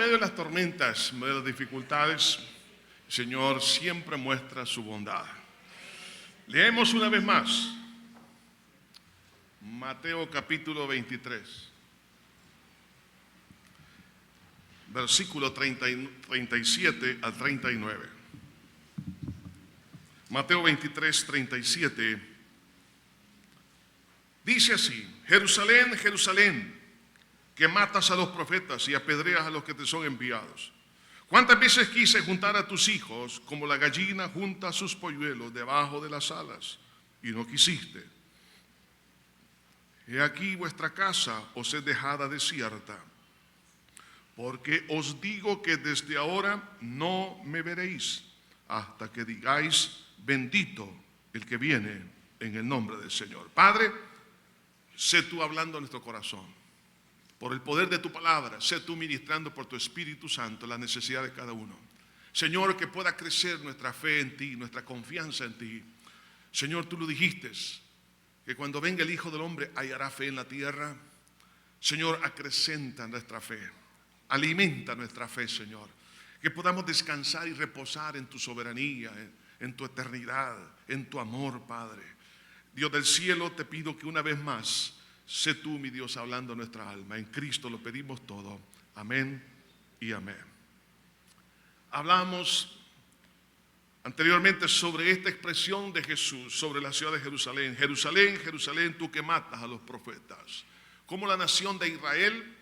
medio de las tormentas, en medio de las dificultades, el Señor siempre muestra su bondad. Leemos una vez más Mateo capítulo 23, versículo 37 al 39. Mateo 23, 37. Dice así: Jerusalén, Jerusalén, que matas a los profetas y apedreas a los que te son enviados. ¿Cuántas veces quise juntar a tus hijos como la gallina junta sus polluelos debajo de las alas, y no quisiste? He aquí vuestra casa os es dejada desierta, porque os digo que desde ahora no me veréis, hasta que digáis: bendito el que viene en el nombre del Señor. Padre, sé tú hablando a nuestro corazón. Por el poder de tu palabra, sé tú ministrando por tu Espíritu Santo la necesidad de cada uno. Señor, que pueda crecer nuestra fe en ti, nuestra confianza en ti. Señor, tú lo dijiste, que cuando venga el Hijo del Hombre hallará fe en la tierra. Señor, acrecenta nuestra fe, alimenta nuestra fe, Señor. Que podamos descansar y reposar en tu soberanía, en tu eternidad, en tu amor, Padre. Dios del cielo, te pido que una vez más, sé tú, mi Dios, hablando a nuestra alma. En Cristo lo pedimos todo. Amén y amén. Hablamos anteriormente sobre esta expresión de Jesús sobre la ciudad de Jerusalén. Jerusalén, Jerusalén, tú que matas a los profetas. Cómo la nación de Israel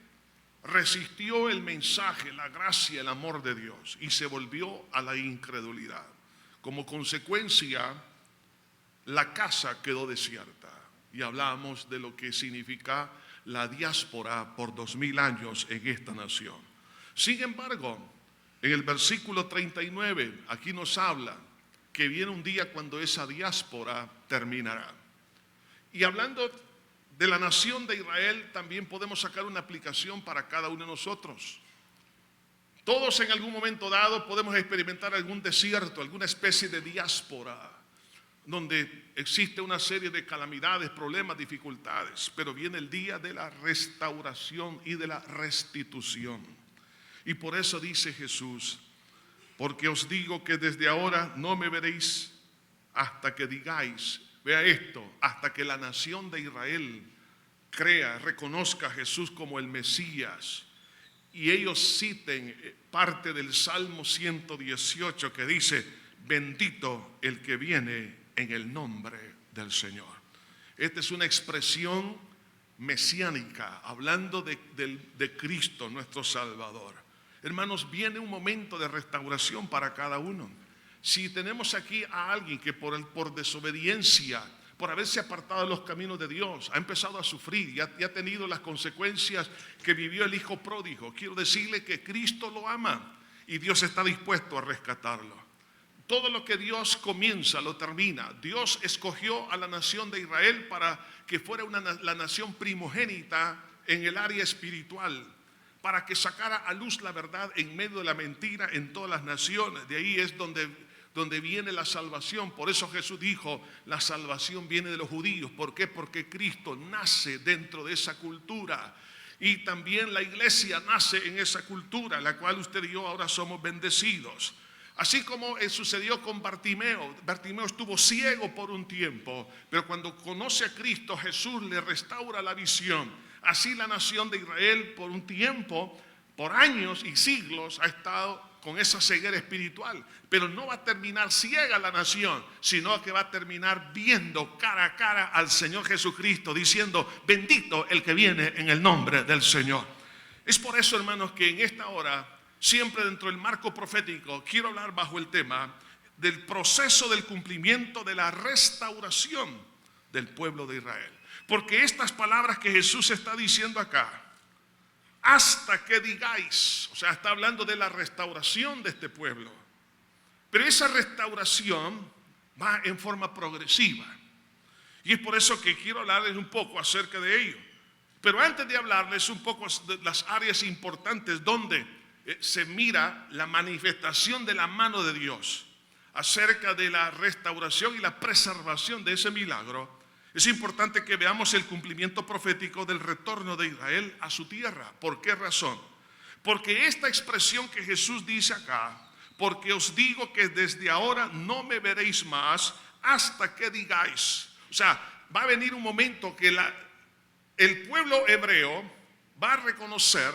resistió el mensaje, la gracia, el amor de Dios y se volvió a la incredulidad. Como consecuencia, la casa quedó desierta. Y hablamos de lo que significa la diáspora por 2000 años en esta nación. Sin embargo, en el versículo 39, aquí nos habla que viene un día cuando esa diáspora terminará. Y hablando de la nación de Israel, también podemos sacar una aplicación para cada uno de nosotros. Todos en algún momento dado podemos experimentar algún desierto, alguna especie de diáspora, donde existe una serie de calamidades, problemas, dificultades, pero viene el día de la restauración y de la restitución. Y por eso dice Jesús: porque os digo que desde ahora no me veréis hasta que digáis, vea esto, hasta que la nación de Israel crea, reconozca a Jesús como el Mesías, y ellos citen parte del Salmo 118 que dice: bendito el que viene en el nombre del Señor. Esta es una expresión mesiánica, hablando de Cristo, nuestro Salvador. Hermanos, viene un momento de restauración para cada uno. Si tenemos aquí a alguien que por desobediencia, por haberse apartado de los caminos de Dios, ha empezado a sufrir y ha tenido las consecuencias que vivió el hijo pródigo, quiero decirle que Cristo lo ama y Dios está dispuesto a rescatarlo. Todo lo que Dios comienza, lo termina. Dios escogió a la nación de Israel para que fuera la nación primogénita en el área espiritual, para que sacara a luz la verdad en medio de la mentira en todas las naciones. De ahí es donde viene la salvación. Por eso Jesús dijo: la salvación viene de los judíos. ¿Por qué? Porque Cristo nace dentro de esa cultura. Y también la iglesia nace en esa cultura, la cual usted y yo ahora somos bendecidos. Así como sucedió con Bartimeo. Bartimeo estuvo ciego por un tiempo, pero cuando conoce a Cristo, Jesús le restaura la visión. Así la nación de Israel por un tiempo, por años y siglos, ha estado con esa ceguera espiritual. Pero no va a terminar ciega la nación, sino que va a terminar viendo cara a cara al Señor Jesucristo, diciendo: bendito el que viene en el nombre del Señor. Es por eso, hermanos, que en esta hora, siempre dentro del marco profético, quiero hablar bajo el tema del proceso del cumplimiento de la restauración del pueblo de Israel. Porque estas palabras que Jesús está diciendo acá, hasta que digáis, o sea, está hablando de la restauración de este pueblo. Pero esa restauración va en forma progresiva. Y es por eso que quiero hablarles un poco acerca de ello. Pero antes de hablarles un poco de las áreas importantes donde se mira la manifestación de la mano de Dios acerca de la restauración y la preservación de ese milagro, es importante que veamos el cumplimiento profético del retorno de Israel a su tierra. ¿Por qué razón? Porque esta expresión que Jesús dice acá, porque os digo que desde ahora no me veréis más hasta que digáis. O sea, va a venir un momento que el pueblo hebreo va a reconocer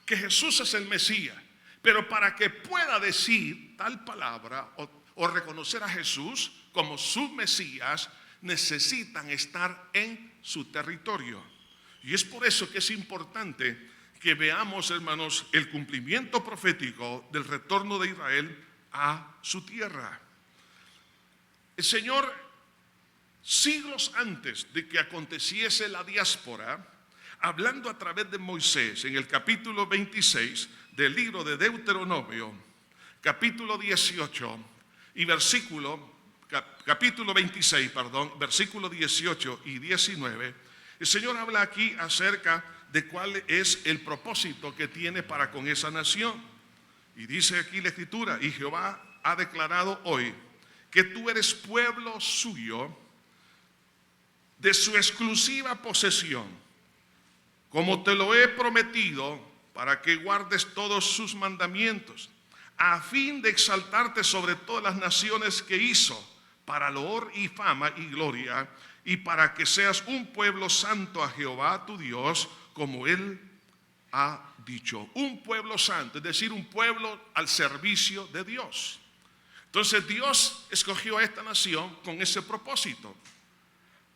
que Jesús es el Mesías. Pero para que pueda decir tal palabra o reconocer a Jesús como su Mesías, necesitan estar en su territorio. Y es por eso que es importante que veamos, hermanos, el cumplimiento profético del retorno de Israel a su tierra. El Señor, siglos antes de que aconteciese la diáspora, hablando a través de Moisés en el capítulo 26 del libro de Deuteronomio, capítulo 18 y capítulo 26, versículo 18 y 19, el Señor habla aquí acerca de cuál es el propósito que tiene para con esa nación. Y dice aquí la Escritura: y Jehová ha declarado hoy que tú eres pueblo suyo, de su exclusiva posesión, como te lo he prometido, para que guardes todos sus mandamientos, a fin de exaltarte sobre todas las naciones que hizo, para loor y fama y gloria, y para que seas un pueblo santo a Jehová tu Dios, como Él ha dicho. Un pueblo santo, es decir, un pueblo al servicio de Dios. Entonces Dios escogió a esta nación con ese propósito.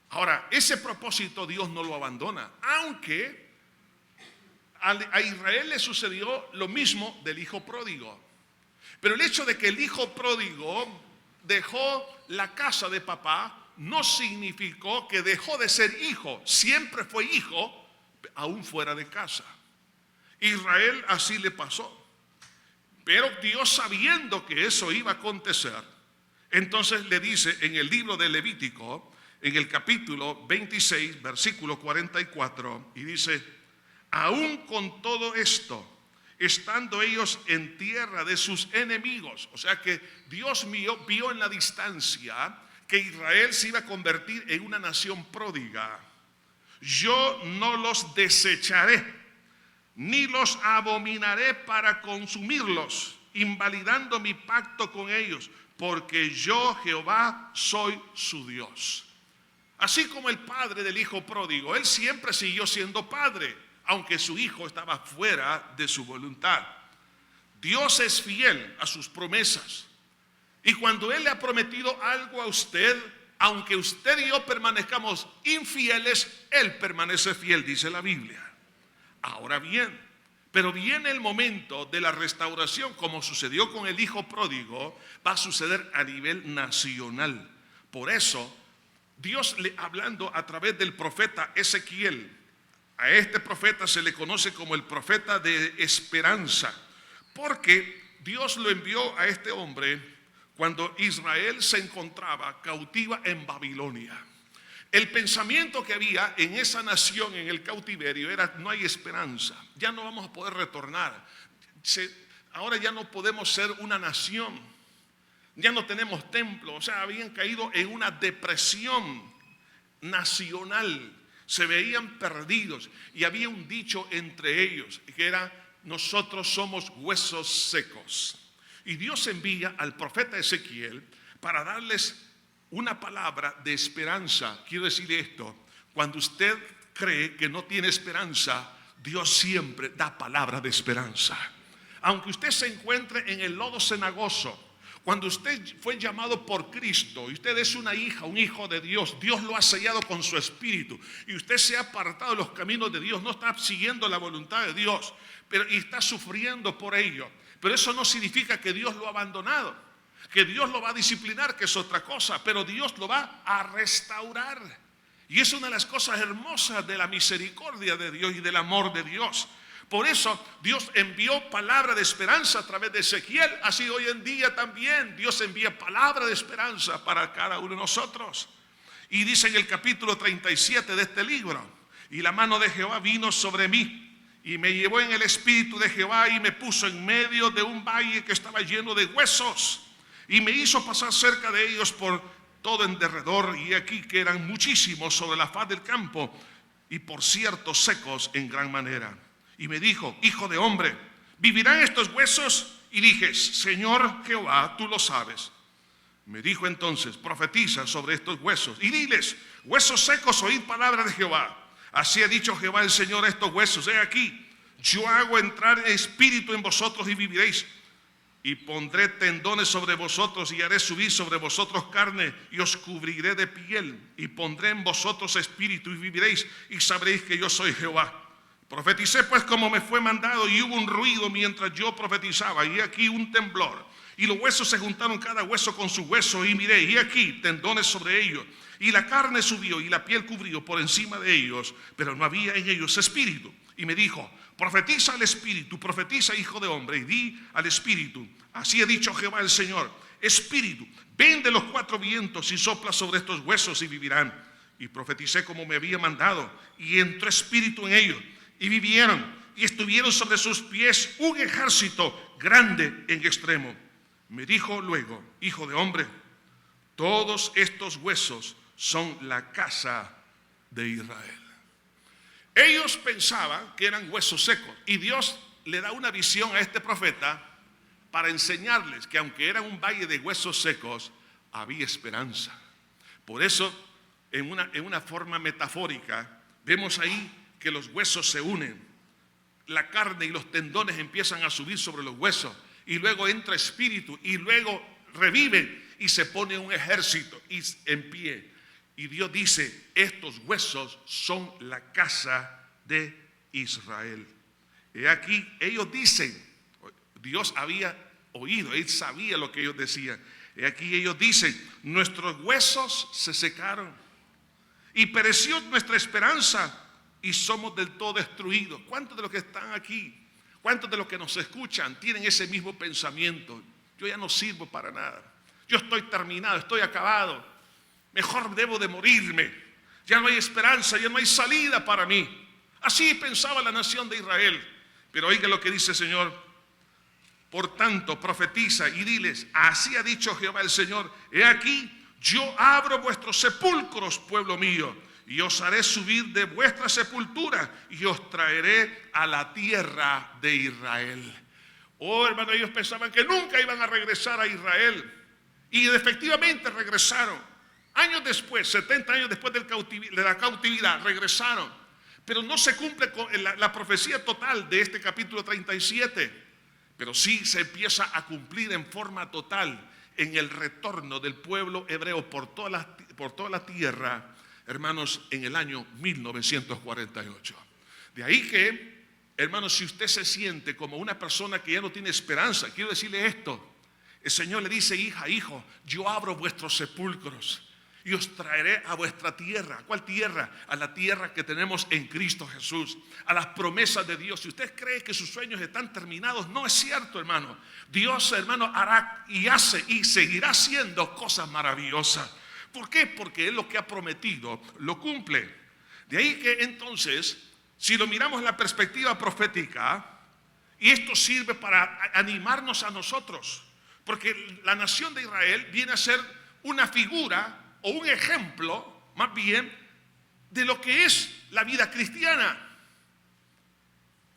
Ahora, ese propósito Dios no lo abandona, aunque a Israel le sucedió lo mismo del hijo pródigo. Pero el hecho de que el hijo pródigo dejó la casa de papá no significó que dejó de ser hijo. Siempre fue hijo, aún fuera de casa. Israel así le pasó. Pero Dios, sabiendo que eso iba a acontecer, entonces le dice en el libro de Levítico, en el capítulo 26, versículo 44, y dice: aún con todo esto, estando ellos en tierra de sus enemigos. O sea que Dios vio en la distancia que Israel se iba a convertir en una nación pródiga. Yo no los desecharé, ni los abominaré para consumirlos, invalidando mi pacto con ellos, porque yo, Jehová, soy su Dios. Así como el padre del hijo pródigo, él siempre siguió siendo padre, aunque su hijo estaba fuera de su voluntad. Dios es fiel a sus promesas. Y cuando Él le ha prometido algo a usted, aunque usted y yo permanezcamos infieles, Él permanece fiel, dice la Biblia. Ahora bien, pero viene el momento de la restauración, como sucedió con el hijo pródigo, va a suceder a nivel nacional. Por eso, Dios, hablando a través del profeta Ezequiel, a este profeta se le conoce como el profeta de esperanza, porque Dios lo envió a este hombre cuando Israel se encontraba cautiva en Babilonia. El pensamiento que había en esa nación en el cautiverio era: no hay esperanza, ya no vamos a poder retornar, ahora ya no podemos ser una nación, ya no tenemos templo. O sea, habían caído en una depresión nacional, se veían perdidos, y había un dicho entre ellos que era: nosotros somos huesos secos. Y Dios envía al profeta Ezequiel para darles una palabra de esperanza. Quiero decir esto: cuando usted cree que no tiene esperanza, Dios siempre da palabra de esperanza. Aunque usted se encuentre en el lodo cenagoso, cuando usted fue llamado por Cristo y usted es una hija, un hijo de Dios, Dios lo ha sellado con su espíritu, y usted se ha apartado de los caminos de Dios, no está siguiendo la voluntad de Dios, y está sufriendo por ello. Pero eso no significa que Dios lo ha abandonado, que Dios lo va a disciplinar, que es otra cosa, pero Dios lo va a restaurar. Y es una de las cosas hermosas de la misericordia de Dios y del amor de Dios. Por eso Dios envió palabra de esperanza a través de Ezequiel. Así hoy en día también Dios envía palabra de esperanza para cada uno de nosotros. Y dice en el capítulo 37 de este libro: y la mano de Jehová vino sobre mí, y me llevó en el espíritu de Jehová, y me puso en medio de un valle que estaba lleno de huesos, y me hizo pasar cerca de ellos por todo en derredor, y aquí que eran muchísimos sobre la faz del campo, y por cierto secos en gran manera. Y me dijo: hijo de hombre, ¿vivirán estos huesos? Y dije, Señor Jehová, tú lo sabes. Me dijo entonces, profetiza sobre estos huesos y diles, huesos secos, oíd palabra de Jehová. Así ha dicho Jehová el Señor a estos huesos, he aquí, yo hago entrar espíritu en vosotros y viviréis. Y pondré tendones sobre vosotros y haré subir sobre vosotros carne y os cubriré de piel. Y pondré en vosotros espíritu y viviréis y sabréis que yo soy Jehová. Profeticé pues como me fue mandado y hubo un ruido mientras yo profetizaba y aquí un temblor. Y los huesos se juntaron cada hueso con su hueso y miré y aquí tendones sobre ellos. Y la carne subió y la piel cubrió por encima de ellos, pero no había en ellos espíritu. Y me dijo, profetiza al espíritu, profetiza hijo de hombre y di al espíritu, así ha dicho Jehová el Señor, espíritu, ven de los cuatro vientos y sopla sobre estos huesos y vivirán. Y profeticé como me había mandado y entró espíritu en ellos y vivieron y estuvieron sobre sus pies un ejército grande en extremo. Me dijo luego, hijo de hombre, todos estos huesos son la casa de Israel. Ellos pensaban que eran huesos secos y Dios le da una visión a este profeta para enseñarles que aunque era un valle de huesos secos, había esperanza. Por eso, en una forma metafórica, vemos ahí que los huesos se unen, la carne y los tendones empiezan a subir sobre los huesos y luego entra espíritu y luego reviven y se pone un ejército en pie. Y Dios dice, estos huesos son la casa de Israel. Y aquí ellos dicen, Dios había oído, Él sabía lo que ellos decían. Y aquí ellos dicen, nuestros huesos se secaron y pereció nuestra esperanza y somos del todo destruidos. ¿Cuántos de los que están aquí, cuántos de los que nos escuchan tienen ese mismo pensamiento? Yo ya no sirvo para nada. Yo estoy terminado, estoy acabado. Mejor debo de morirme. Ya no hay esperanza, ya no hay salida para mí. Así pensaba la nación de Israel. Pero oiga lo que dice el Señor. Por tanto, profetiza y diles, así ha dicho Jehová el Señor, he aquí, yo abro vuestros sepulcros, pueblo mío, y os haré subir de vuestra sepultura y os traeré a la tierra de Israel. Oh, hermano, ellos pensaban que nunca iban a regresar a Israel. Y efectivamente regresaron. Años después, 70 años después de la cautividad, regresaron. Pero no se cumple con la profecía total de este capítulo 37. Pero sí se empieza a cumplir en forma total en el retorno del pueblo hebreo por toda la tierra, hermanos, en el año 1948. De ahí que, hermanos, si usted se siente como una persona que ya no tiene esperanza, quiero decirle esto. El Señor le dice, hija, hijo, yo abro vuestros sepulcros y os traeré a vuestra tierra. ¿A cuál tierra? A la tierra que tenemos en Cristo Jesús, a las promesas de Dios. Si usted cree que sus sueños están terminados, no es cierto, hermano. Dios, hermano, hará y hace y seguirá haciendo cosas maravillosas. ¿Por qué? Porque Él lo que ha prometido lo cumple. De ahí que entonces, si lo miramos en la perspectiva profética, y esto sirve para animarnos a nosotros, porque la nación de Israel viene a ser una figura o un ejemplo, más bien, de lo que es la vida cristiana.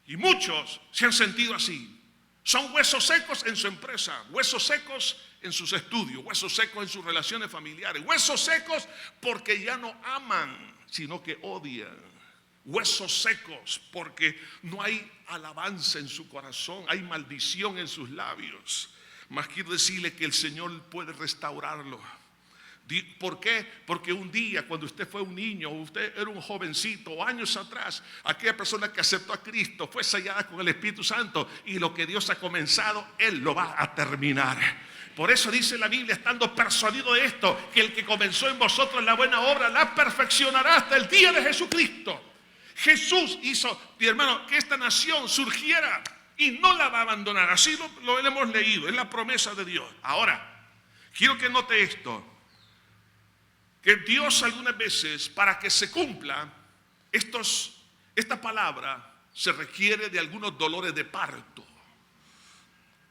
Y muchos se han sentido así. Son huesos secos en su empresa, huesos secos en sus estudios, huesos secos en sus relaciones familiares, huesos secos porque ya no aman, sino que odian. Huesos secos porque no hay alabanza en su corazón, hay maldición en sus labios. Mas quiero decirle que el Señor puede restaurarlo. ¿Por qué? Porque un día cuando usted fue un niño, o usted era un jovencito, o años atrás, aquella persona que aceptó a Cristo fue sellada con el Espíritu Santo, y lo que Dios ha comenzado, Él lo va a terminar. Por eso dice la Biblia, estando persuadido de esto, que el que comenzó en vosotros la buena obra la perfeccionará hasta el día de Jesucristo. Jesús hizo, mi hermano, que esta nación surgiera y no la va a abandonar. Así lo hemos leído, es la promesa de Dios. Ahora, quiero que note esto, que Dios algunas veces, para que se cumpla esta palabra, se requiere de algunos dolores de parto.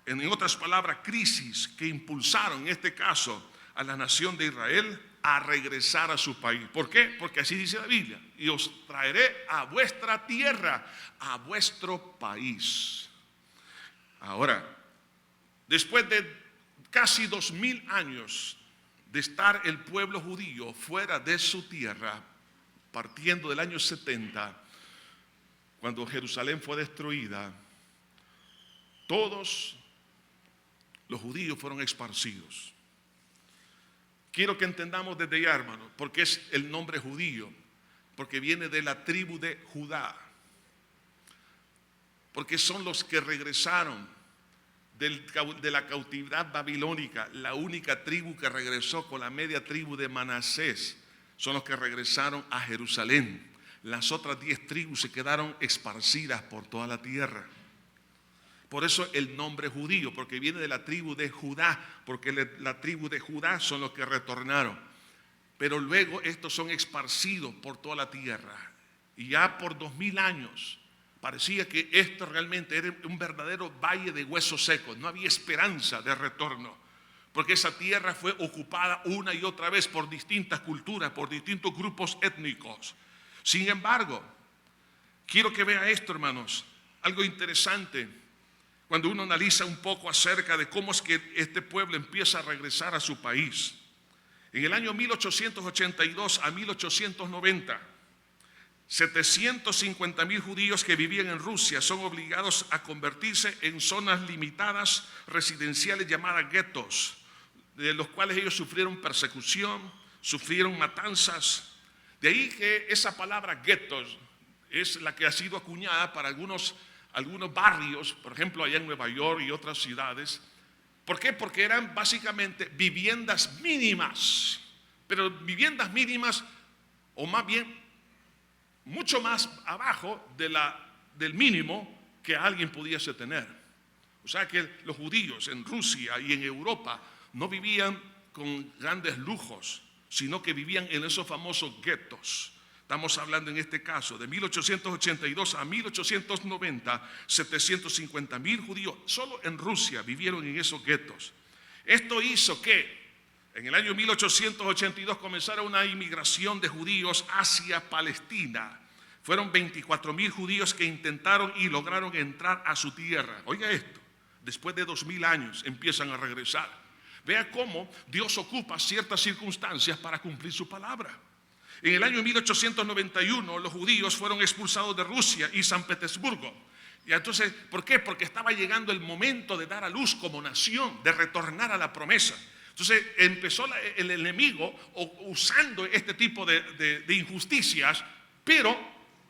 En otras palabras, crisis que impulsaron en este caso a la nación de Israel a regresar a su país. ¿Por qué? Porque así dice la Biblia, y os traeré a vuestra tierra, a vuestro país. Ahora, después de casi 2000 años de estar el pueblo judío fuera de su tierra, partiendo del año 70, cuando Jerusalén fue destruida, todos los judíos fueron esparcidos. Quiero que entendamos desde ya, hermano, porque es el nombre judío, porque viene de la tribu de Judá, porque son los que regresaron de la cautividad babilónica. La única tribu que regresó con la media tribu de Manasés son los que regresaron a Jerusalén. Las otras 10 tribus se quedaron esparcidas por toda la tierra. Por eso el nombre judío, porque viene de la tribu de Judá, porque la tribu de Judá son los que retornaron. Pero luego estos son esparcidos por toda la tierra. Y ya por 2000 años parecía que esto realmente era un verdadero valle de huesos secos. No había esperanza de retorno, porque esa tierra fue ocupada una y otra vez por distintas culturas, por distintos grupos étnicos. Sin embargo, quiero que vea esto, hermanos, algo interesante. Cuando uno analiza un poco acerca de cómo es que este pueblo empieza a regresar a su país. En el año 1882 a 1890, 750,000 judíos que vivían en Rusia son obligados a convertirse en zonas limitadas residenciales llamadas guetos, de los cuales ellos sufrieron persecución, sufrieron matanzas. De ahí que esa palabra guetos es la que ha sido acuñada para algunos barrios, por ejemplo allá en Nueva York y otras ciudades. ¿Por qué? Porque eran básicamente viviendas mínimas, pero viviendas mínimas, o más bien mucho más abajo del mínimo que alguien pudiese tener. O sea que los judíos en Rusia y en Europa no vivían con grandes lujos, sino que vivían en esos famosos guetos. Estamos hablando en este caso de 1882 a 1890, 750,000 judíos solo en Rusia vivieron en esos guetos. Esto hizo que en el año 1882 comenzara una inmigración de judíos hacia Palestina. Fueron 24,000 judíos que intentaron y lograron entrar a su tierra. Oiga esto, después de 2000 años empiezan a regresar. Vea cómo Dios ocupa ciertas circunstancias para cumplir su palabra. En el año 1891 los judíos fueron expulsados de Rusia y San Petersburgo. Y entonces, ¿por qué? Porque estaba llegando el momento de dar a luz como nación, de retornar a la promesa. Entonces empezó el enemigo usando este tipo de injusticias, pero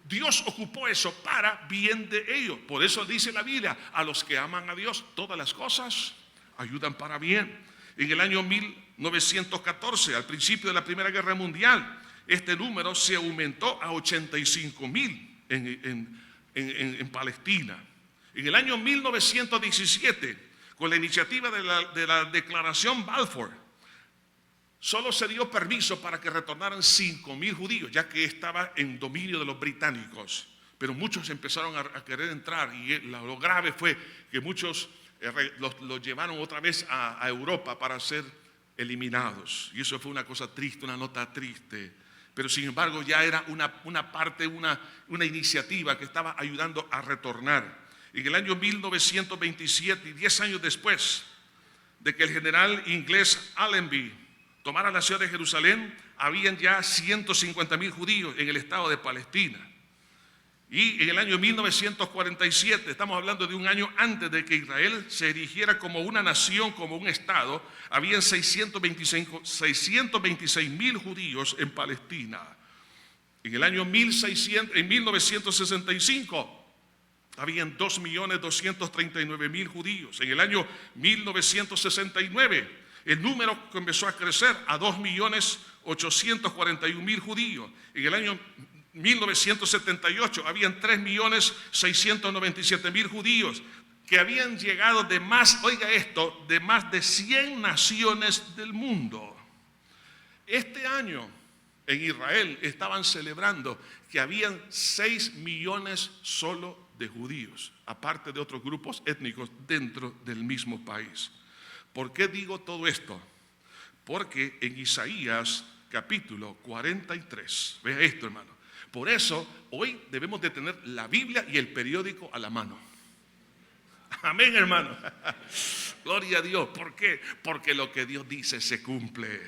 Dios ocupó eso para bien de ellos. Por eso dice la Biblia, a los que aman a Dios, todas las cosas ayudan para bien. En el año 1914, al principio de la Primera Guerra Mundial, este número se aumentó a 85,000 en Palestina. En el año 1917, con la iniciativa de la Declaración Balfour, solo se dio permiso para que retornaran 5,000 judíos, ya que estaba en dominio de los británicos. Pero muchos empezaron a querer entrar, y lo grave fue que muchos los llevaron otra vez a Europa para ser eliminados. Y eso fue una cosa triste, una nota triste. Pero sin embargo ya era una iniciativa que estaba ayudando a retornar. En el año 1927, y 10 años después de que el general inglés Allenby tomara la ciudad de Jerusalén, habían ya 150,000 judíos en el estado de Palestina. Y en el año 1947, estamos hablando de un año antes de que Israel se erigiera como una nación, como un estado, habían 626,000 judíos en Palestina. En el año 1965, habían 2,239,000 judíos. En el año 1969, el número comenzó a crecer a 2,841,000 judíos. En el año 1978 habían 3,697,000 judíos que habían llegado de más, oiga esto, de más de 100 naciones del mundo. Este año en Israel estaban celebrando que habían 6 millones solo de judíos, aparte de otros grupos étnicos dentro del mismo país. ¿Por qué digo todo esto? Porque en Isaías capítulo 43, vea esto, hermano. Por eso hoy debemos de tener la Biblia y el periódico a la mano. Amén, hermano. Gloria a Dios. ¿Por qué? Porque lo que Dios dice se cumple.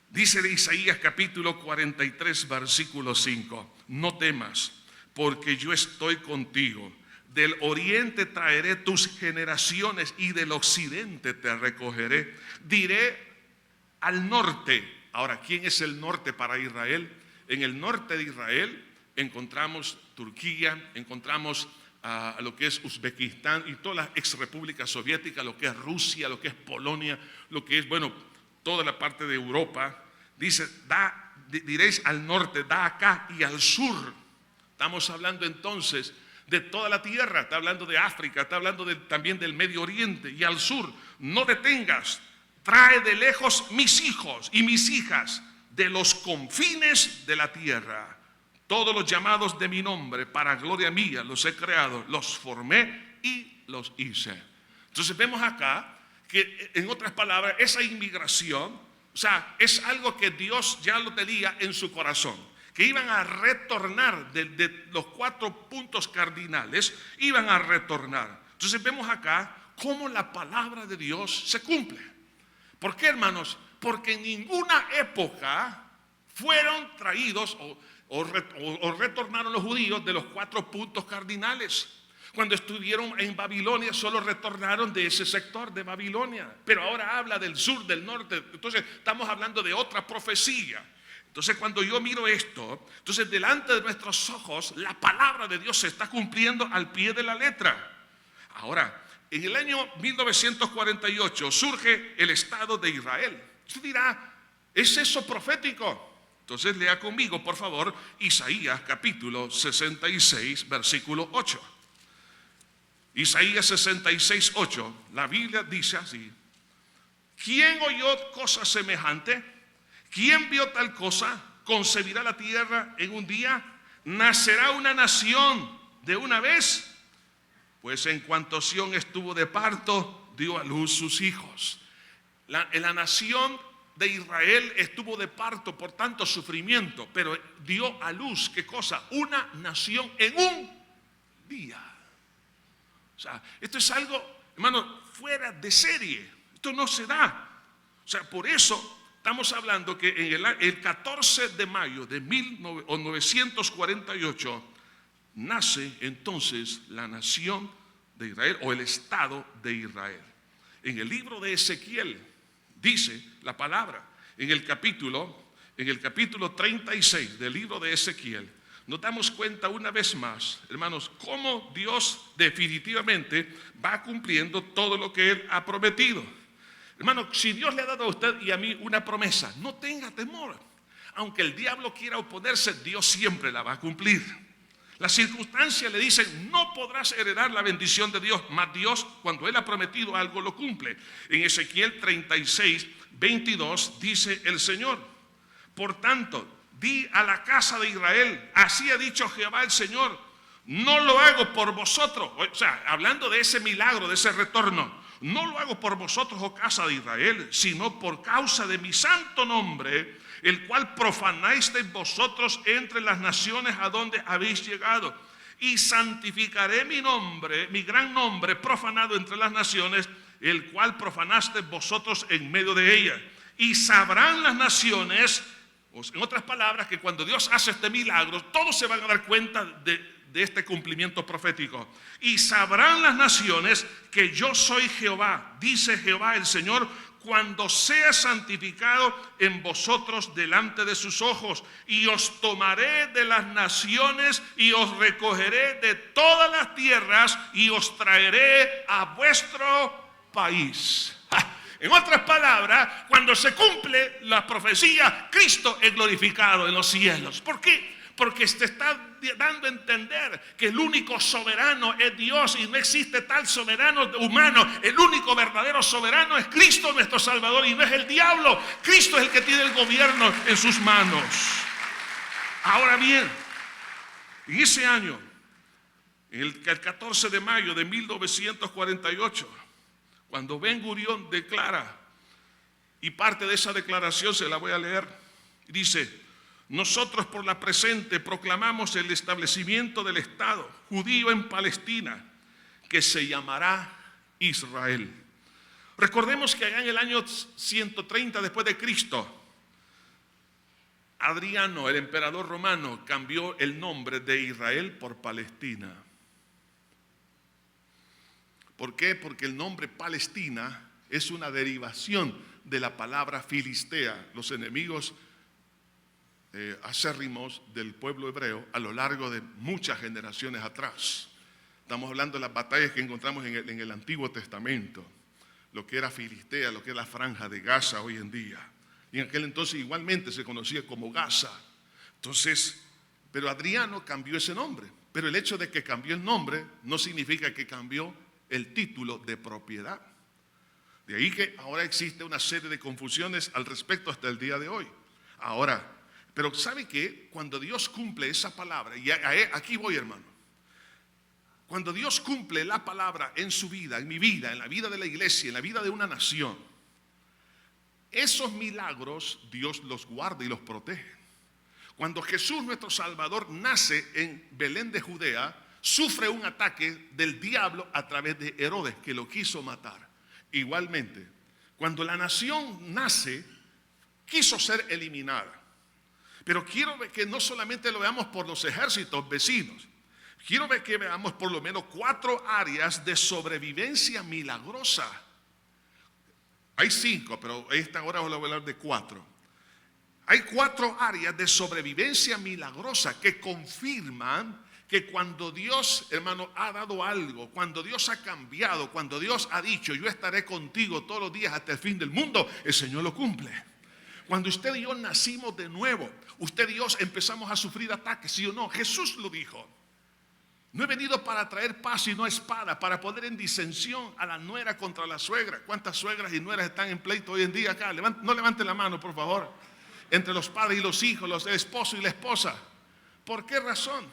Dice de Isaías capítulo 43, versículo 5. No temas, porque yo estoy contigo. Del oriente traeré tus generaciones y del occidente te recogeré. Diré al norte. Ahora, ¿quién es el norte para Israel? En el norte de Israel encontramos Turquía, encontramos lo que es Uzbekistán y todas las ex repúblicas soviéticas, lo que es Rusia, lo que es Polonia, lo que es, toda la parte de Europa. Dice, diréis al norte, da acá, y al sur. Estamos hablando entonces de toda la tierra, está hablando de África, está hablando también del Medio Oriente, y al sur. No detengas, trae de lejos mis hijos y mis hijas de los confines de la tierra. Todos los llamados de mi nombre, para gloria mía, los he creado, los formé y los hice. Entonces vemos acá que, en otras palabras, esa inmigración, es algo que Dios ya lo tenía en su corazón, que iban a retornar de los 4 puntos cardinales, iban a retornar. Entonces vemos acá cómo la palabra de Dios se cumple. ¿Por qué, hermanos? Porque en ninguna época fueron traídos o retornaron los judíos de los 4 puntos cardinales. Cuando estuvieron en Babilonia solo retornaron de ese sector de Babilonia, pero ahora habla del sur, del norte. Entonces estamos hablando de otra profecía. Entonces cuando yo miro esto, entonces delante de nuestros ojos la palabra de Dios se está cumpliendo al pie de la letra. Ahora, en el año 1948 surge el Estado de Israel. Usted dirá, ¿es eso profético? Entonces lea conmigo, por favor, Isaías capítulo 66, versículo 8. Isaías 66, 8. La Biblia dice así: ¿quién oyó cosa semejante? ¿Quién vio tal cosa? ¿Concebirá la tierra en un día? ¿Nacerá una nación de una vez? Pues en cuanto Sión estuvo de parto, dio a luz sus hijos. La nación de Israel estuvo de parto por tanto sufrimiento, pero dio a luz, ¿qué cosa? Una nación en un día. Esto es algo, hermano, fuera de serie. Esto no se da. Por eso estamos hablando que en el 14 de mayo de 1948 nace entonces la nación de Israel, o el Estado de Israel. En el libro de Ezequiel dice la palabra, en el capítulo 36 del libro de Ezequiel, nos damos cuenta una vez más, hermanos, cómo Dios definitivamente va cumpliendo todo lo que Él ha prometido. Hermano, si Dios le ha dado a usted y a mí una promesa, no tenga temor. Aunque el diablo quiera oponerse, Dios siempre la va a cumplir. Las circunstancias le dicen, no podrás heredar la bendición de Dios, mas Dios, cuando Él ha prometido algo, lo cumple. En Ezequiel 36, 22 dice el Señor: por tanto, di a la casa de Israel, así ha dicho Jehová el Señor, no lo hago por vosotros. Hablando de ese milagro, de ese retorno, no lo hago por vosotros, oh casa de Israel, sino por causa de mi santo nombre, el cual profanasteis vosotros entre las naciones a donde habéis llegado. Y santificaré mi nombre, mi gran nombre profanado entre las naciones, el cual profanasteis vosotros en medio de ellas. Y sabrán las naciones, en otras palabras, que cuando Dios hace este milagro, todos se van a dar cuenta de este cumplimiento profético. Y sabrán las naciones que yo soy Jehová, dice Jehová el Señor, cuando sea santificado en vosotros delante de sus ojos, y os tomaré de las naciones y os recogeré de todas las tierras y os traeré a vuestro país. En otras palabras, cuando se cumple la profecía, Cristo es glorificado en los cielos. ¿Por qué? Porque se está dando a entender que el único soberano es Dios y no existe tal soberano humano. El único verdadero soberano es Cristo nuestro Salvador y no es el diablo. Cristo es el que tiene el gobierno en sus manos. Ahora bien, en ese año, el 14 de mayo de 1948, cuando Ben-Gurión declara, y parte de esa declaración se la voy a leer, dice: nosotros por la presente proclamamos el establecimiento del Estado judío en Palestina, que se llamará Israel. Recordemos que allá en el año 130 después de Cristo, Adriano, el emperador romano, cambió el nombre de Israel por Palestina. ¿Por qué? Porque el nombre Palestina es una derivación de la palabra filistea, los enemigos acérrimos del pueblo hebreo a lo largo de muchas generaciones atrás. Estamos hablando de las batallas que encontramos en el Antiguo Testamento, lo que era Filistea, lo que es la franja de Gaza hoy en día. Y en aquel entonces igualmente se conocía como Gaza. Entonces, pero Adriano cambió ese nombre. Pero el hecho de que cambió el nombre no significa que cambió el título de propiedad. De ahí que ahora existe una serie de confusiones al respecto hasta el día de hoy. Ahora, pero ¿sabe qué? Cuando Dios cumple esa palabra, y aquí voy, hermano. Cuando Dios cumple la palabra en su vida, en mi vida, en la vida de la iglesia, en la vida de una nación, esos milagros Dios los guarda y los protege. Cuando Jesús, nuestro Salvador, nace en Belén de Judea, sufre un ataque del diablo a través de Herodes, que lo quiso matar. Igualmente, cuando la nación nace, quiso ser eliminada. Pero quiero que no solamente lo veamos por los ejércitos vecinos, quiero que veamos por lo menos 4 áreas de sobrevivencia milagrosa. Hay 5, pero esta hora voy a hablar de 4. Hay 4 áreas de sobrevivencia milagrosa que confirman que cuando Dios, hermano, ha dado algo, cuando Dios ha cambiado, cuando Dios ha dicho, yo estaré contigo todos los días hasta el fin del mundo, el Señor lo cumple. Cuando usted y yo nacimos de nuevo, usted y yo empezamos a sufrir ataques, ¿sí o no? Jesús lo dijo. No he venido para traer paz y no espada, para poner en disensión a la nuera contra la suegra. ¿Cuántas suegras y nueras están en pleito hoy en día acá? No levanten la mano, por favor. Entre los padres y los hijos, el esposo y la esposa. ¿Por qué razón?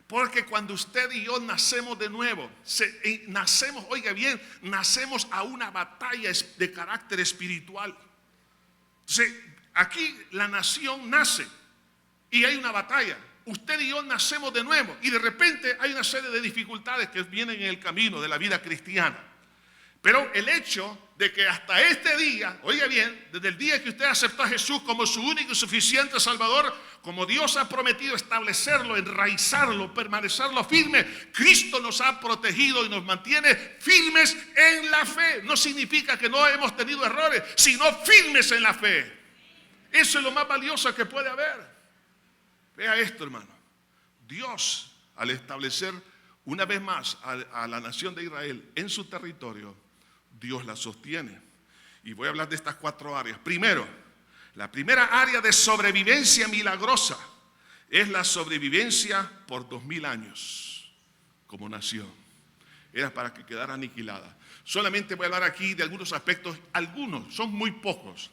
Porque cuando usted y yo nacemos de nuevo, nacemos, oiga bien, nacemos a una batalla de carácter espiritual. Entonces, aquí la nación nace y hay una batalla. Usted y yo nacemos de nuevo y de repente hay una serie de dificultades que vienen en el camino de la vida cristiana. Pero el hecho de que hasta este día, oiga bien, desde el día que usted aceptó a Jesús como su único y suficiente Salvador, como Dios ha prometido establecerlo, enraizarlo, permanecerlo firme, Cristo nos ha protegido y nos mantiene firmes en la fe. No significa que no hemos tenido errores, sino firmes en la fe. Eso es lo más valioso que puede haber. Vea esto, hermano. Dios, al establecer una vez más a la nación de Israel en su territorio, Dios la sostiene. Y voy a hablar de estas 4 áreas. Primero, la primera área de sobrevivencia milagrosa es la sobrevivencia por 2000 años como nación. Era para que quedara aniquilada. Solamente voy a hablar aquí de algunos aspectos, algunos, son muy pocos.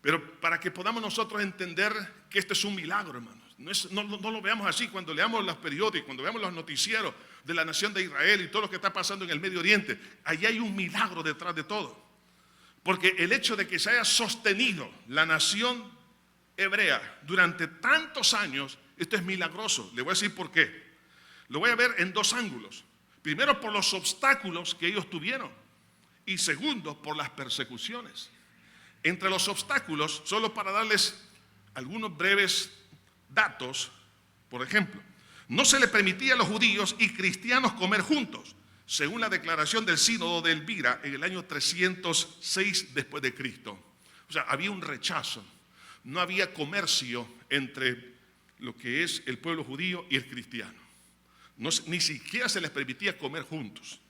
Pero para que podamos nosotros entender que este es un milagro, hermanos. No lo veamos así cuando leamos los periódicos, cuando veamos los noticieros de la nación de Israel y todo lo que está pasando en el Medio Oriente. Allí hay un milagro detrás de todo. Porque el hecho de que se haya sostenido la nación hebrea durante tantos años, esto es milagroso. Le voy a decir por qué. Lo voy a ver en 2 ángulos. Primero, por los obstáculos que ellos tuvieron. Y segundo, por las persecuciones. Entre los obstáculos, solo para darles algunos breves datos, por ejemplo, no se le permitía a los judíos y cristianos comer juntos, según la declaración del sínodo de Elvira en el año 306 después de Cristo. O sea, había un rechazo, no había comercio entre lo que es el pueblo judío y el cristiano. Ni siquiera se les permitía comer juntos.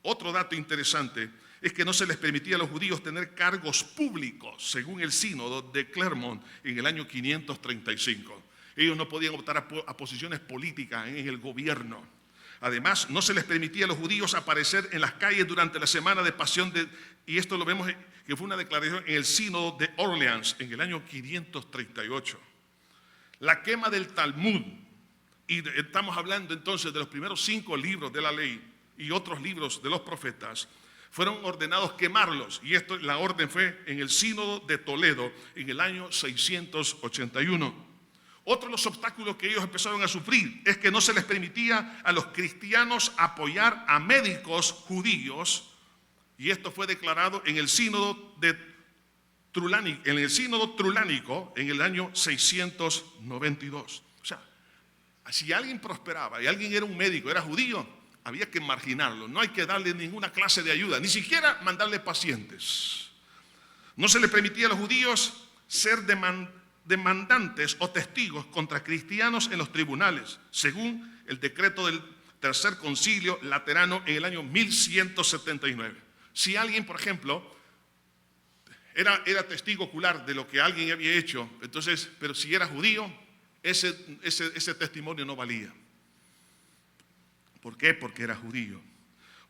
Otro dato interesante es que no se les permitía a los judíos tener cargos públicos, según el sínodo de Clermont en el año 535. Ellos no podían optar a posiciones políticas en el gobierno. Además, no se les permitía a los judíos aparecer en las calles durante la semana de pasión, y esto lo vemos que fue una declaración en el sínodo de Orleans en el año 538. La quema del Talmud, y estamos hablando entonces de los primeros 5 libros de la ley y otros libros de los profetas, fueron ordenados quemarlos, y la orden fue en el sínodo de Toledo en el año 681. Otro de los obstáculos que ellos empezaron a sufrir es que no se les permitía a los cristianos apoyar a médicos judíos, y esto fue declarado en el sínodo trulánico en el año 692. O sea, si alguien prosperaba y alguien era un médico, era judío, había que marginarlo, no hay que darle ninguna clase de ayuda, ni siquiera mandarle pacientes. No se le permitía a los judíos ser demandantes o testigos contra cristianos en los tribunales, según el decreto del Tercer Concilio Laterano en el año 1179. Si alguien, por ejemplo, era testigo ocular de lo que alguien había hecho, entonces, pero si era judío, ese testimonio no valía. ¿Por qué? Porque era judío.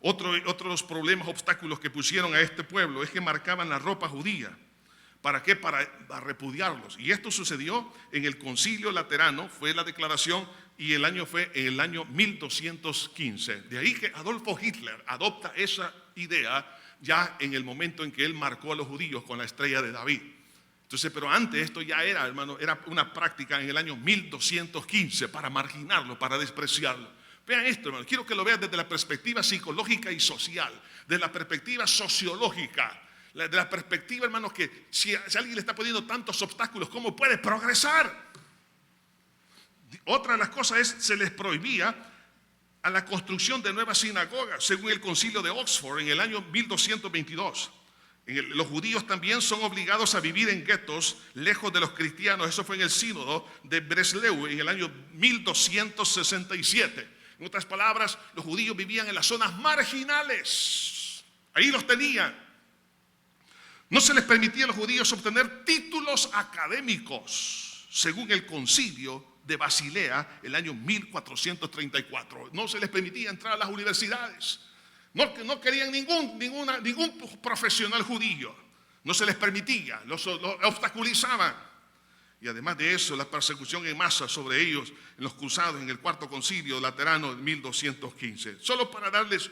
Otro de los problemas, obstáculos que pusieron a este pueblo es que marcaban la ropa judía. ¿Para qué? Para repudiarlos. Y esto sucedió en el Concilio Laterano, fue la declaración, y el año fue en el año 1215. De ahí que Adolfo Hitler adopta esa idea ya en el momento en que él marcó a los judíos con la estrella de David. Entonces, pero antes esto ya era, hermano, era una práctica en el año 1215 para marginarlo, para despreciarlo. Vean esto, hermano, quiero que lo vean desde la perspectiva psicológica y social, desde la perspectiva sociológica, de la perspectiva, hermanos, que si alguien le está poniendo tantos obstáculos, ¿cómo puede progresar? Otra de las cosas es, se les prohibía a la construcción de nuevas sinagogas, según el Concilio de Oxford en el año 1222. Los judíos también son obligados a vivir en guetos lejos de los cristianos. Eso fue en el sínodo de Breslau en el año 1267. En otras palabras, los judíos vivían en las zonas marginales. Ahí los tenían. No se les permitía a los judíos obtener títulos académicos, según el Concilio de Basilea, el año 1434. No se les permitía entrar a las universidades. No querían ningún profesional judío. No se les permitía, los obstaculizaban. Y además de eso, la persecución en masa sobre ellos en los cruzados en el Cuarto Concilio Laterano en 1215. Solo para darles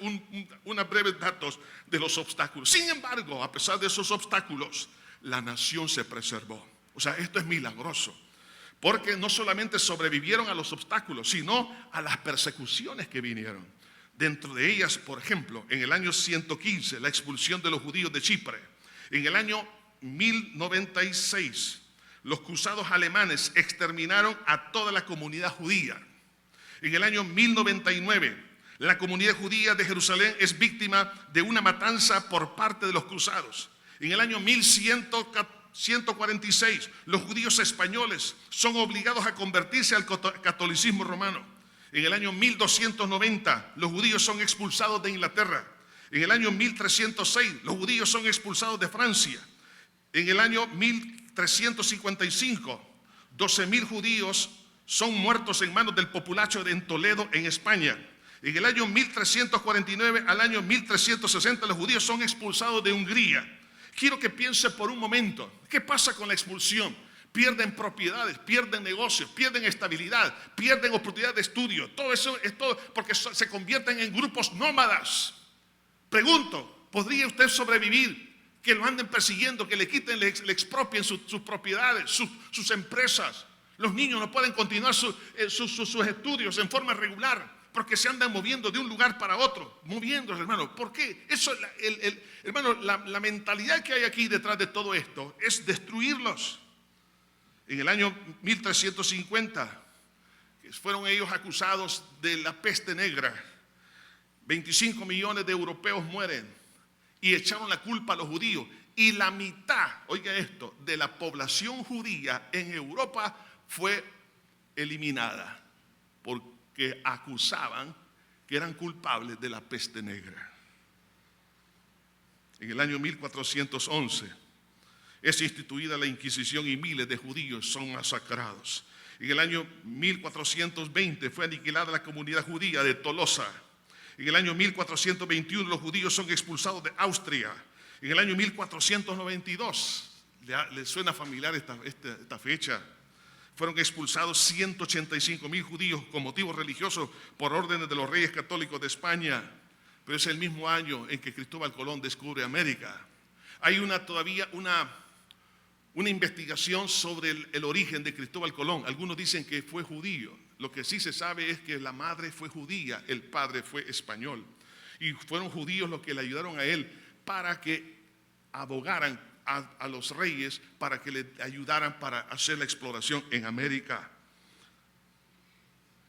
unos breves datos de los obstáculos. Sin embargo, a pesar de esos obstáculos, la nación se preservó. O sea, esto es milagroso. Porque no solamente sobrevivieron a los obstáculos, sino a las persecuciones que vinieron. Dentro de ellas, por ejemplo, en el año 115, la expulsión de los judíos de Chipre. En el año 1096, los cruzados alemanes exterminaron a toda la comunidad judía. En el año 1099, la comunidad judía de Jerusalén es víctima de una matanza por parte de los cruzados. En el año 1146, los judíos españoles son obligados a convertirse al catolicismo romano. En el año 1290, los judíos son expulsados de Inglaterra. En el año 1306, los judíos son expulsados de Francia. En el año 1355, 12,000 judíos son muertos en manos del populacho en Toledo, en España. En el año 1349 al año 1360, los judíos son expulsados de Hungría. Quiero que piense por un momento, ¿qué pasa con la expulsión? Pierden propiedades, pierden negocios, pierden estabilidad, pierden oportunidad de estudio. Todo eso es todo porque se convierten en grupos nómadas. Pregunto, ¿podría usted sobrevivir? Que lo anden persiguiendo, que le quiten, le expropien sus propiedades, sus empresas. Los niños no pueden continuar sus estudios en forma regular porque se andan moviendo de un lugar para otro, moviéndose, hermano. ¿Por qué? Eso, hermano, la mentalidad que hay aquí detrás de todo esto es destruirlos. En el año 1350 fueron ellos acusados de la peste negra. 25 millones de europeos mueren y echaron la culpa a los judíos. Y la mitad, oiga esto, de la población judía en Europa fue eliminada porque acusaban que eran culpables de la peste negra. En el año 1411 es instituida la Inquisición y miles de judíos son masacrados. En el año 1420 fue aniquilada la comunidad judía de Tolosa. En el año 1421 los judíos son expulsados de Austria. En el año 1492, ¿le suena familiar esta fecha? Fueron expulsados 185,000 judíos con motivos religiosos por órdenes de los reyes católicos de España. Pero es el mismo año en que Cristóbal Colón descubre América. Hay todavía una una investigación sobre el origen de Cristóbal Colón. Algunos dicen que fue judío. Lo que sí se sabe es que la madre fue judía, el padre fue español. Y fueron judíos los que le ayudaron a él para que abogaran a los reyes, para que le ayudaran para hacer la exploración en América.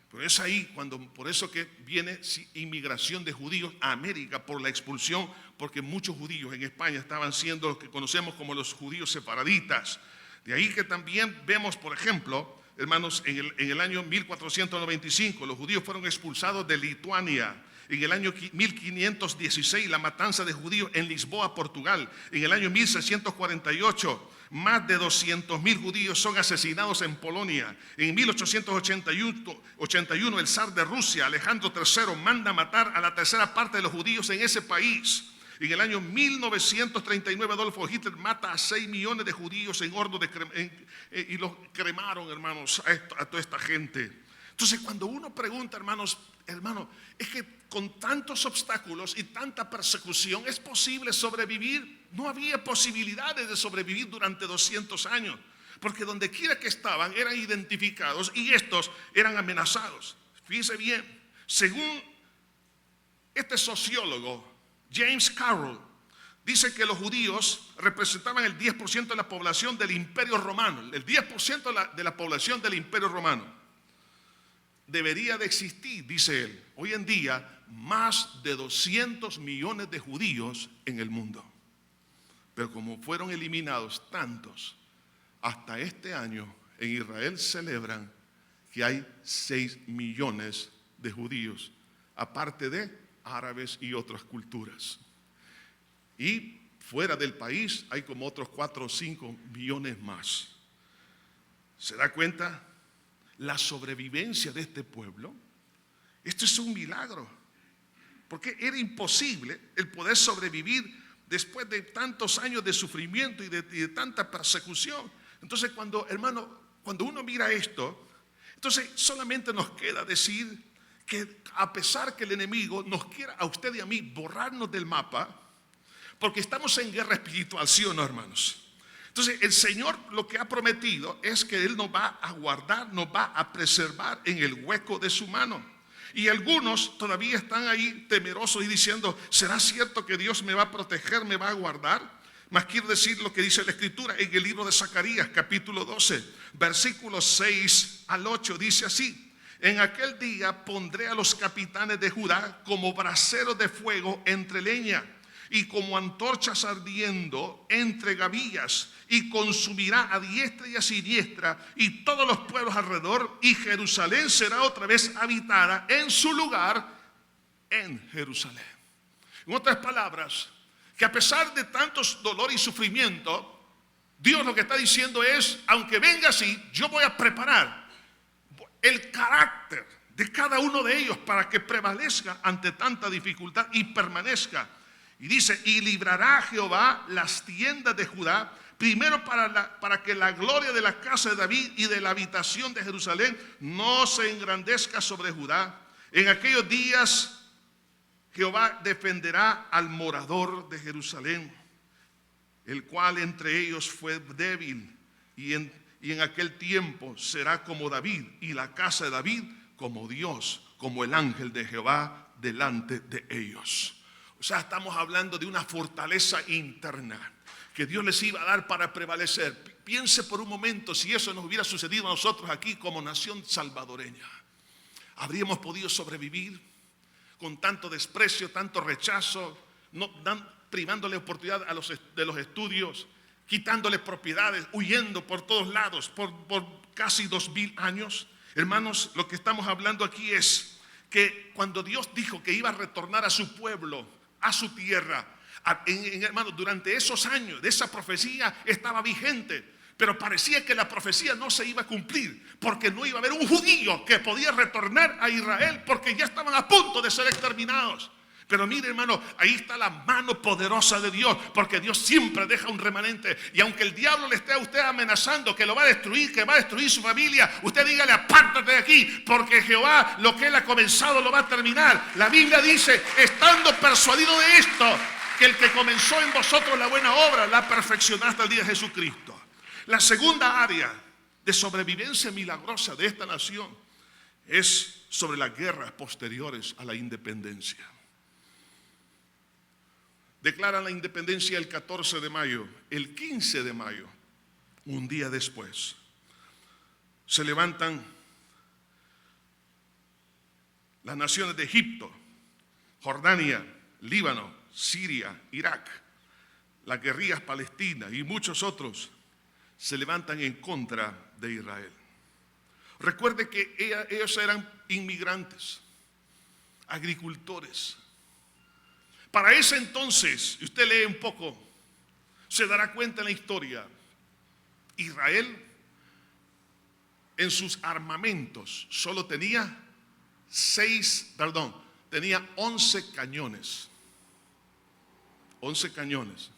Pero es ahí por eso que viene inmigración de judíos a América por la expulsión, porque muchos judíos en España estaban siendo los que conocemos como los judíos separadistas. De ahí que también vemos, por ejemplo, hermanos, en el año 1495 los judíos fueron expulsados de Lituania. En el año 1516 la matanza de judíos en Lisboa, Portugal. En el año 1648 más de 200.000 judíos son asesinados en Polonia. En 1881 el zar de Rusia, Alejandro III, manda matar a la tercera parte de los judíos en ese país. En el año 1939 Adolfo Hitler mata a 6 millones de judíos en horno y los cremaron, hermanos, a toda esta gente. Entonces, cuando uno pregunta, hermano, es que con tantos obstáculos y tanta persecución, ¿es posible sobrevivir? No había posibilidades de sobrevivir durante 200 años, porque donde quiera que estaban eran identificados y estos eran amenazados. Fíjense bien, según este sociólogo, James Carroll, dice que los judíos representaban el 10% de la población del Imperio Romano, el 10% de la población del Imperio Romano. Debería de existir, dice él, hoy en día más de 200 millones de judíos en el mundo. Pero como fueron eliminados tantos, hasta este año en Israel celebran que hay 6 millones de judíos, aparte de árabes y otras culturas. Y fuera del país hay como otros 4 o 5 millones más. ¿Se da cuenta? La sobrevivencia de este pueblo, esto es un milagro, porque era imposible el poder sobrevivir después de tantos años de sufrimiento y de tanta persecución. Entonces, cuando uno mira esto, entonces solamente nos queda decir que a pesar que el enemigo nos quiera a usted y a mí borrarnos del mapa, porque estamos en guerra espiritual, ¿sí o no, hermanos? Entonces el Señor lo que ha prometido es que Él nos va a guardar, nos va a preservar en el hueco de su mano. Y algunos todavía están ahí temerosos y diciendo, ¿será cierto que Dios me va a proteger, me va a guardar? Mas quiero decir lo que dice la Escritura en el libro de Zacarías, capítulo 12, versículos 6 al 8, dice así: en aquel día pondré a los capitanes de Judá como braseros de fuego entre leña, y como antorchas ardiendo entre gavillas, y consumirá a diestra y a siniestra y todos los pueblos alrededor, y Jerusalén será otra vez habitada en su lugar en Jerusalén. En otras palabras, que a pesar de tantos dolor y sufrimiento, Dios lo que está diciendo es, aunque venga así, yo voy a preparar el carácter de cada uno de ellos para que prevalezca ante tanta dificultad y permanezca. Y dice, y librará Jehová las tiendas de Judá, primero para que la gloria de la casa de David y de la habitación de Jerusalén no se engrandezca sobre Judá. En aquellos días Jehová defenderá al morador de Jerusalén, el cual entre ellos fue débil, y en aquel tiempo será como David, y la casa de David como Dios, como el ángel de Jehová delante de ellos. O sea, estamos hablando de una fortaleza interna que Dios les iba a dar para prevalecer. Piense por un momento si eso nos hubiera sucedido a nosotros aquí como nación salvadoreña. ¿Habríamos podido sobrevivir con tanto desprecio, tanto rechazo, privándole oportunidad de los estudios, quitándole propiedades, huyendo por todos lados por casi 2000 años? Hermanos, lo que estamos hablando aquí es que cuando Dios dijo que iba a retornar a su pueblo, a su tierra, hermanos, durante esos años de esa profecía estaba vigente, pero parecía que la profecía no se iba a cumplir, porque no iba a haber un judío que podía retornar a Israel, porque ya estaban a punto de ser exterminados. Pero mire, hermano, ahí está la mano poderosa de Dios, porque Dios siempre deja un remanente. Y aunque el diablo le esté a usted amenazando que lo va a destruir, que va a destruir su familia, usted dígale, apártate de aquí, porque Jehová lo que Él ha comenzado lo va a terminar. La Biblia dice, estando persuadido de esto, que el que comenzó en vosotros la buena obra la perfeccionará hasta el día de Jesucristo. La segunda área de sobrevivencia milagrosa de esta nación es sobre las guerras posteriores a la independencia. Declaran la independencia el 14 de mayo. El 15 de mayo, un día después, se levantan las naciones de Egipto, Jordania, Líbano, Siria, Irak, las guerrillas palestinas y muchos otros se levantan en contra de Israel. Recuerde que ellos eran inmigrantes, agricultores. Para ese entonces, usted lee un poco, se dará cuenta en la historia, Israel en sus armamentos solo tenía 11 cañones. 11 cañones.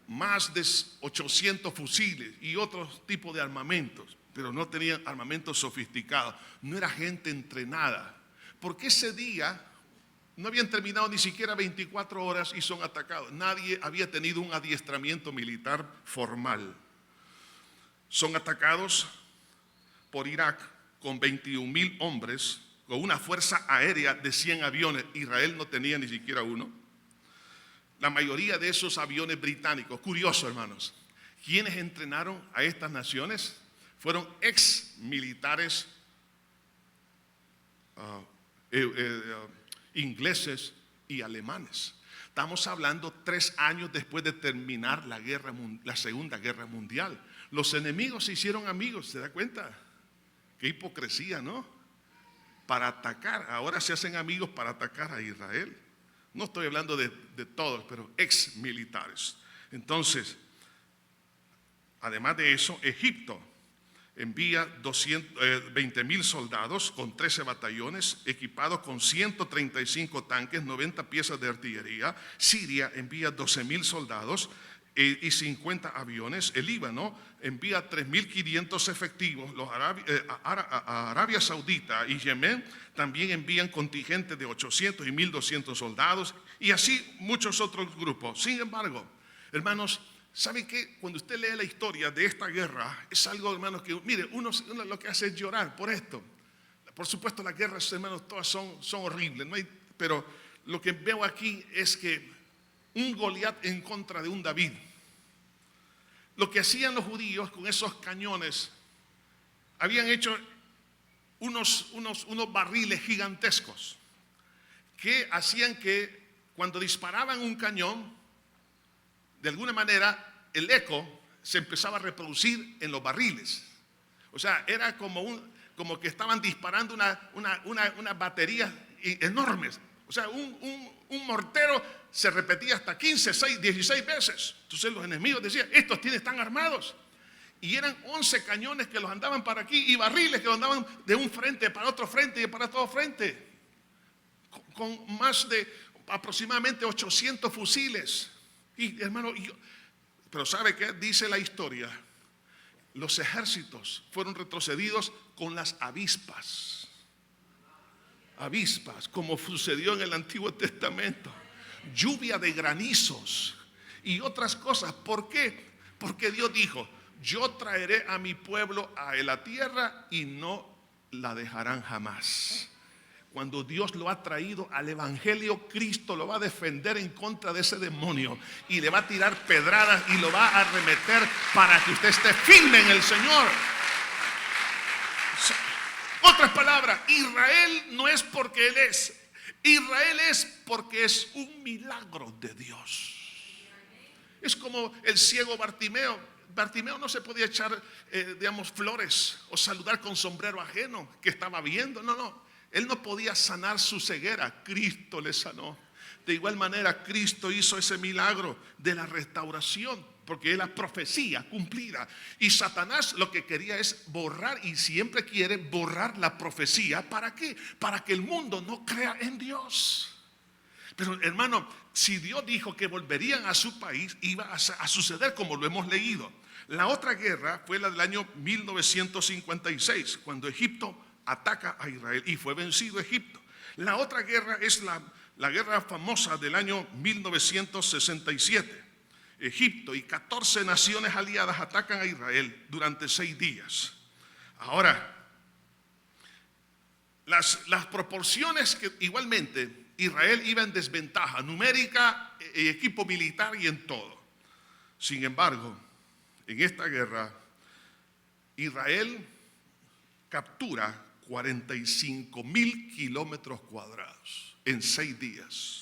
Más de 800 fusiles y otros tipos de armamentos, pero no tenían armamentos sofisticados. No era gente entrenada. Porque ese día no habían terminado ni siquiera 24 horas y son atacados. Nadie había tenido un adiestramiento militar formal. Son atacados por Irak con 21,000 hombres, con una fuerza aérea de 100 aviones. Israel no tenía ni siquiera uno. La mayoría de esos aviones británicos, curioso hermanos, quienes entrenaron a estas naciones fueron ex militares ingleses y alemanes. Estamos hablando 3 años después de terminar la Segunda Guerra Mundial. Los enemigos se hicieron amigos, ¿se da cuenta? Qué hipocresía, ¿no? Para atacar, ahora se hacen amigos para atacar a Israel. No estoy hablando de todos, pero ex militares. Entonces, además de eso, Egipto envía 20,000 soldados con 13 batallones equipados con 135 tanques, 90 piezas de artillería. Siria envía 12,000 soldados y 50 aviones. El Líbano envía 3,500 efectivos. Arabia Saudita y Yemen también envían contingentes de 800 y 1,200 soldados, y así muchos otros grupos. Sin embargo, hermanos, ¿saben qué? Cuando usted lee la historia de esta guerra, es algo, hermanos, que, mire, uno lo que hace es llorar por esto. Por supuesto, las guerras, hermanos, todas son horribles, ¿no? Pero lo que veo aquí es que un Goliat en contra de un David. Lo que hacían los judíos con esos cañones, habían hecho unos barriles gigantescos que hacían que cuando disparaban un cañón, de alguna manera el eco se empezaba a reproducir en los barriles. O sea, era como que estaban disparando una batería enormes. O sea, un mortero se repetía hasta 15, 6, 16 veces. Entonces los enemigos decían, estos están armados. Y eran 11 cañones que los andaban para aquí y barriles que los andaban de un frente para otro frente y para todo frente. Con más de aproximadamente 800 fusiles. Y hermano, pero ¿sabe qué? Dice la historia. Los ejércitos fueron retrocedidos con las avispas. Avispas, como sucedió en el Antiguo Testamento. Lluvia de granizos y otras cosas. ¿Por qué? Porque Dios dijo, yo traeré a mi pueblo a la tierra y no la dejarán jamás. Cuando Dios lo ha traído al evangelio, Cristo lo va a defender en contra de ese demonio y le va a tirar pedradas y lo va a arremeter para que usted esté firme en el Señor. Otras palabras, Israel no es porque Él es. Israel es porque es un milagro de Dios. Es como el ciego Bartimeo. Bartimeo no se podía echar, flores o saludar con sombrero ajeno que estaba viendo. No. Él no podía sanar su ceguera. Cristo le sanó. De igual manera, Cristo hizo ese milagro de la restauración, porque es la profecía cumplida. Y Satanás lo que quería es borrar, y siempre quiere borrar la profecía. ¿Para qué? Para que el mundo no crea en Dios. Pero hermano, si Dios dijo que volverían a su país, iba a suceder como lo hemos leído. La otra guerra fue la del año 1956, cuando Egipto ataca a Israel y fue vencido Egipto. La otra guerra es la guerra famosa del año 1967. Egipto y 14 naciones aliadas atacan a Israel durante 6 días. Ahora, las proporciones que igualmente Israel iba en desventaja numérica, equipo militar y en todo. Sin embargo, en esta guerra, Israel captura 45,000 kilómetros cuadrados en 6 días.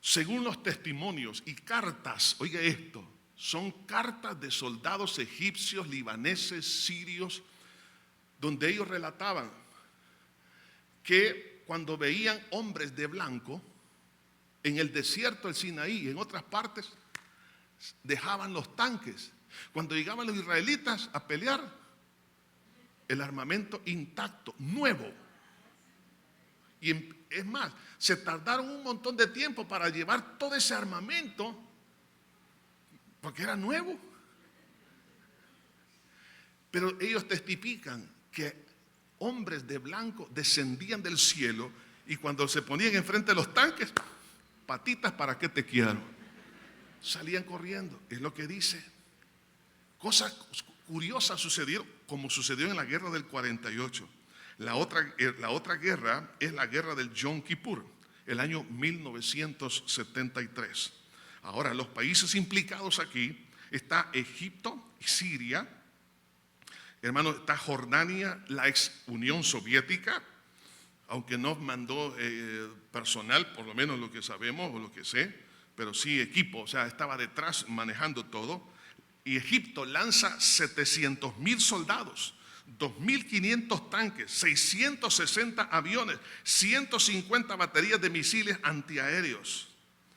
Según los testimonios y cartas, oiga esto, son cartas de soldados egipcios, libaneses, sirios, donde ellos relataban que cuando veían hombres de blanco en el desierto del Sinaí y en otras partes, dejaban los tanques. Cuando llegaban los israelitas a pelear, el armamento intacto, nuevo. Y es más, se tardaron un montón de tiempo para llevar todo ese armamento porque era nuevo. Pero ellos testifican que hombres de blanco descendían del cielo y cuando se ponían enfrente de los tanques, patitas, ¿para qué te quiero? Salían corriendo, es lo que dice. Cosas curiosas sucedieron, como sucedió en la guerra del 48. La otra guerra es la guerra del Yom Kippur, el año 1973. Ahora, los países implicados aquí está Egipto y Siria. Hermano, está Jordania, la ex Unión Soviética, aunque no mandó personal, por lo menos lo que sabemos o lo que sé, pero sí equipo, o sea, estaba detrás manejando todo. Y Egipto lanza 700,000 soldados, 2.500 tanques, 660 aviones, 150 baterías de misiles antiaéreos.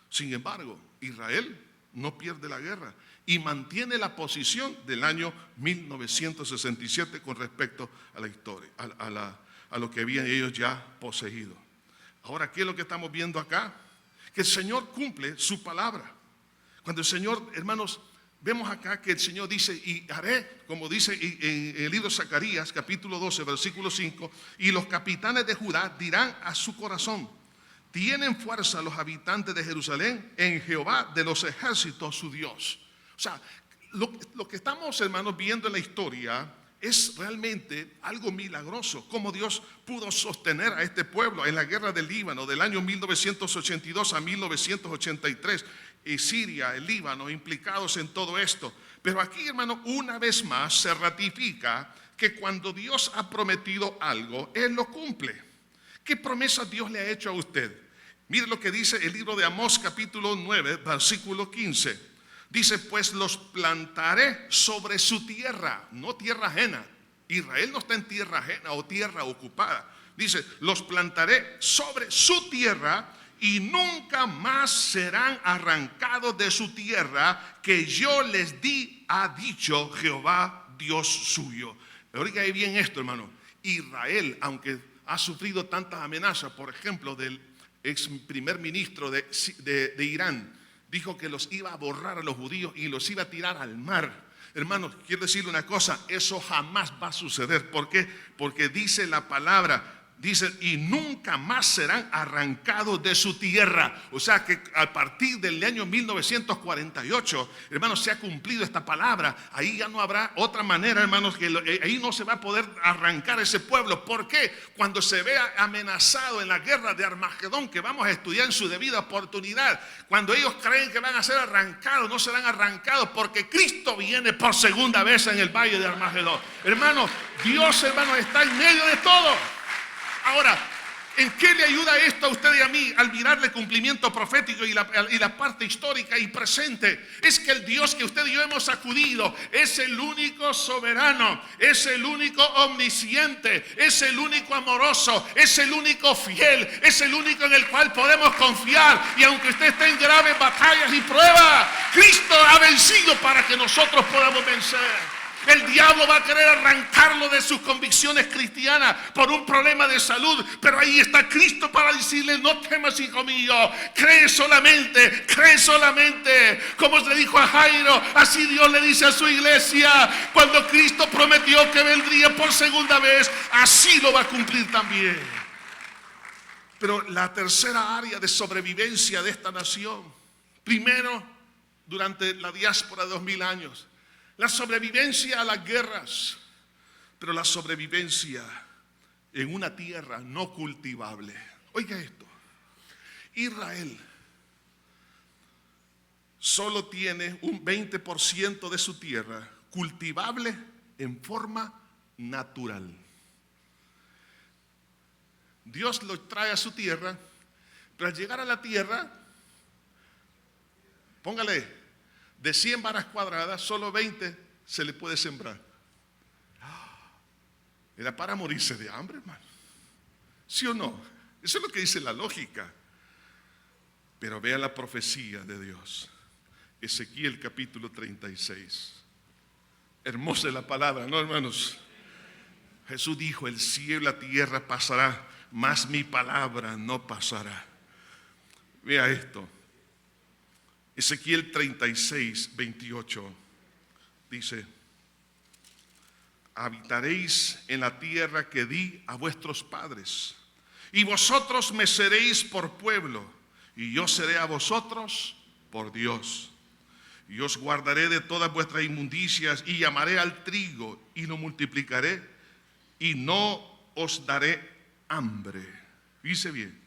Sin embargo, Israel no pierde la guerra y mantiene la posición del año 1967 con respecto a la historia, a lo que habían ellos ya poseído. Ahora, ¿qué es lo que estamos viendo acá? Que el Señor cumple su palabra. Cuando el Señor, hermanos, vemos acá que el Señor dice, y haré, como dice en el libro de Zacarías, capítulo 12, versículo 5, y los capitanes de Judá dirán a su corazón, tienen fuerza los habitantes de Jerusalén en Jehová de los ejércitos su Dios. O sea, lo que estamos, hermanos, viendo en la historia es realmente algo milagroso. Cómo Dios pudo sostener a este pueblo en la guerra del Líbano del año 1982 a 1983. Y Siria, el Líbano, implicados en todo esto. Pero aquí, hermano, una vez más se ratifica que cuando Dios ha prometido algo, Él lo cumple. ¿Qué promesa Dios le ha hecho a usted? Mire lo que dice el libro de Amós, capítulo 9, versículo 15. Dice, pues los plantaré sobre su tierra, no tierra ajena. Israel no está en tierra ajena o tierra ocupada. Dice, los plantaré sobre su tierra y nunca más serán arrancados de su tierra que yo les di, ha dicho Jehová Dios suyo. Oiga bien esto, hermano. Israel, aunque ha sufrido tantas amenazas, por ejemplo, del ex primer ministro de Irán, dijo que los iba a borrar a los judíos y los iba a tirar al mar. Hermanos, quiero decirle una cosa, eso jamás va a suceder. ¿Por qué? Porque dice la palabra, dice, y nunca más serán arrancados de su tierra. O sea que a partir del año 1948, hermanos, se ha cumplido esta palabra. Ahí ya no habrá otra manera, hermanos, que ahí no se va a poder arrancar ese pueblo. ¿Por qué? Cuando se vea amenazado en la guerra de Armagedón, que vamos a estudiar en su debida oportunidad, cuando ellos creen que van a ser arrancados, no serán arrancados, porque Cristo viene por segunda vez en el valle de Armagedón. Hermanos, Dios, hermanos, está en medio de todo. Ahora, ¿en qué le ayuda esto a usted y a mí al mirarle el cumplimiento profético y la parte histórica y presente? Es que el Dios que usted y yo hemos acudido es el único soberano, es el único omnisciente, es el único amoroso, es el único fiel, es el único en el cual podemos confiar. Y aunque usted esté en graves batallas y pruebas, Cristo ha vencido para que nosotros podamos vencer. El diablo va a querer arrancarlo de sus convicciones cristianas por un problema de salud, pero ahí está Cristo para decirle, no temas, hijo mío, cree solamente, cree solamente. Como le dijo a Jairo, así Dios le dice a su iglesia, cuando Cristo prometió que vendría por segunda vez, así lo va a cumplir también. Pero la tercera área de sobrevivencia de esta nación Primero, durante la diáspora de 2000 años, la sobrevivencia a las guerras, pero la sobrevivencia en una tierra no cultivable. Oiga esto, Israel solo tiene un 20% de su tierra cultivable en forma natural. Dios lo trae a su tierra, pero al llegar a la tierra, póngale, de 100 varas cuadradas, solo 20 se le puede sembrar. Era para morirse de hambre, hermano. ¿Sí o no? Eso es lo que dice la lógica. Pero vea la profecía de Dios. Ezequiel capítulo 36. Hermosa es la palabra, ¿no, hermanos? Jesús dijo, el cielo y la tierra pasará, mas mi palabra no pasará. Vea esto. Ezequiel 36, 28 dice: habitaréis en la tierra que di a vuestros padres, y vosotros me seréis por pueblo, y yo seré a vosotros por Dios. Y os guardaré de todas vuestras inmundicias, y llamaré al trigo, y lo multiplicaré, y no os daré hambre. Dice bien.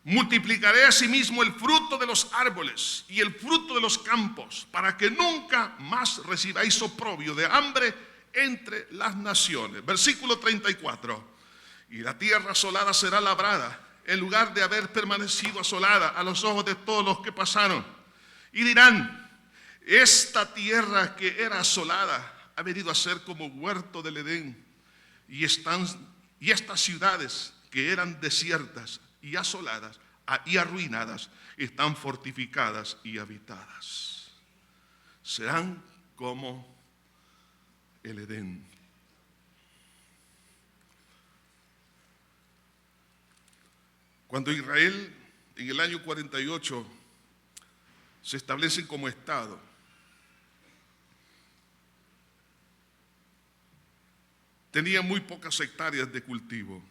Multiplicaré asimismo el fruto de los árboles y el fruto de los campos, para que nunca más recibáis oprobio de hambre entre las naciones. Versículo 34. Y la tierra asolada será labrada, en lugar de haber permanecido asolada a los ojos de todos los que pasaron. Y dirán, esta tierra que era asolada ha venido a ser como huerto del Edén, y estas ciudades que eran desiertas y asoladas y arruinadas están fortificadas y habitadas. Serán como el Edén. Cuando Israel en el año 48 se establece como Estado, tenía muy pocas hectáreas de cultivo.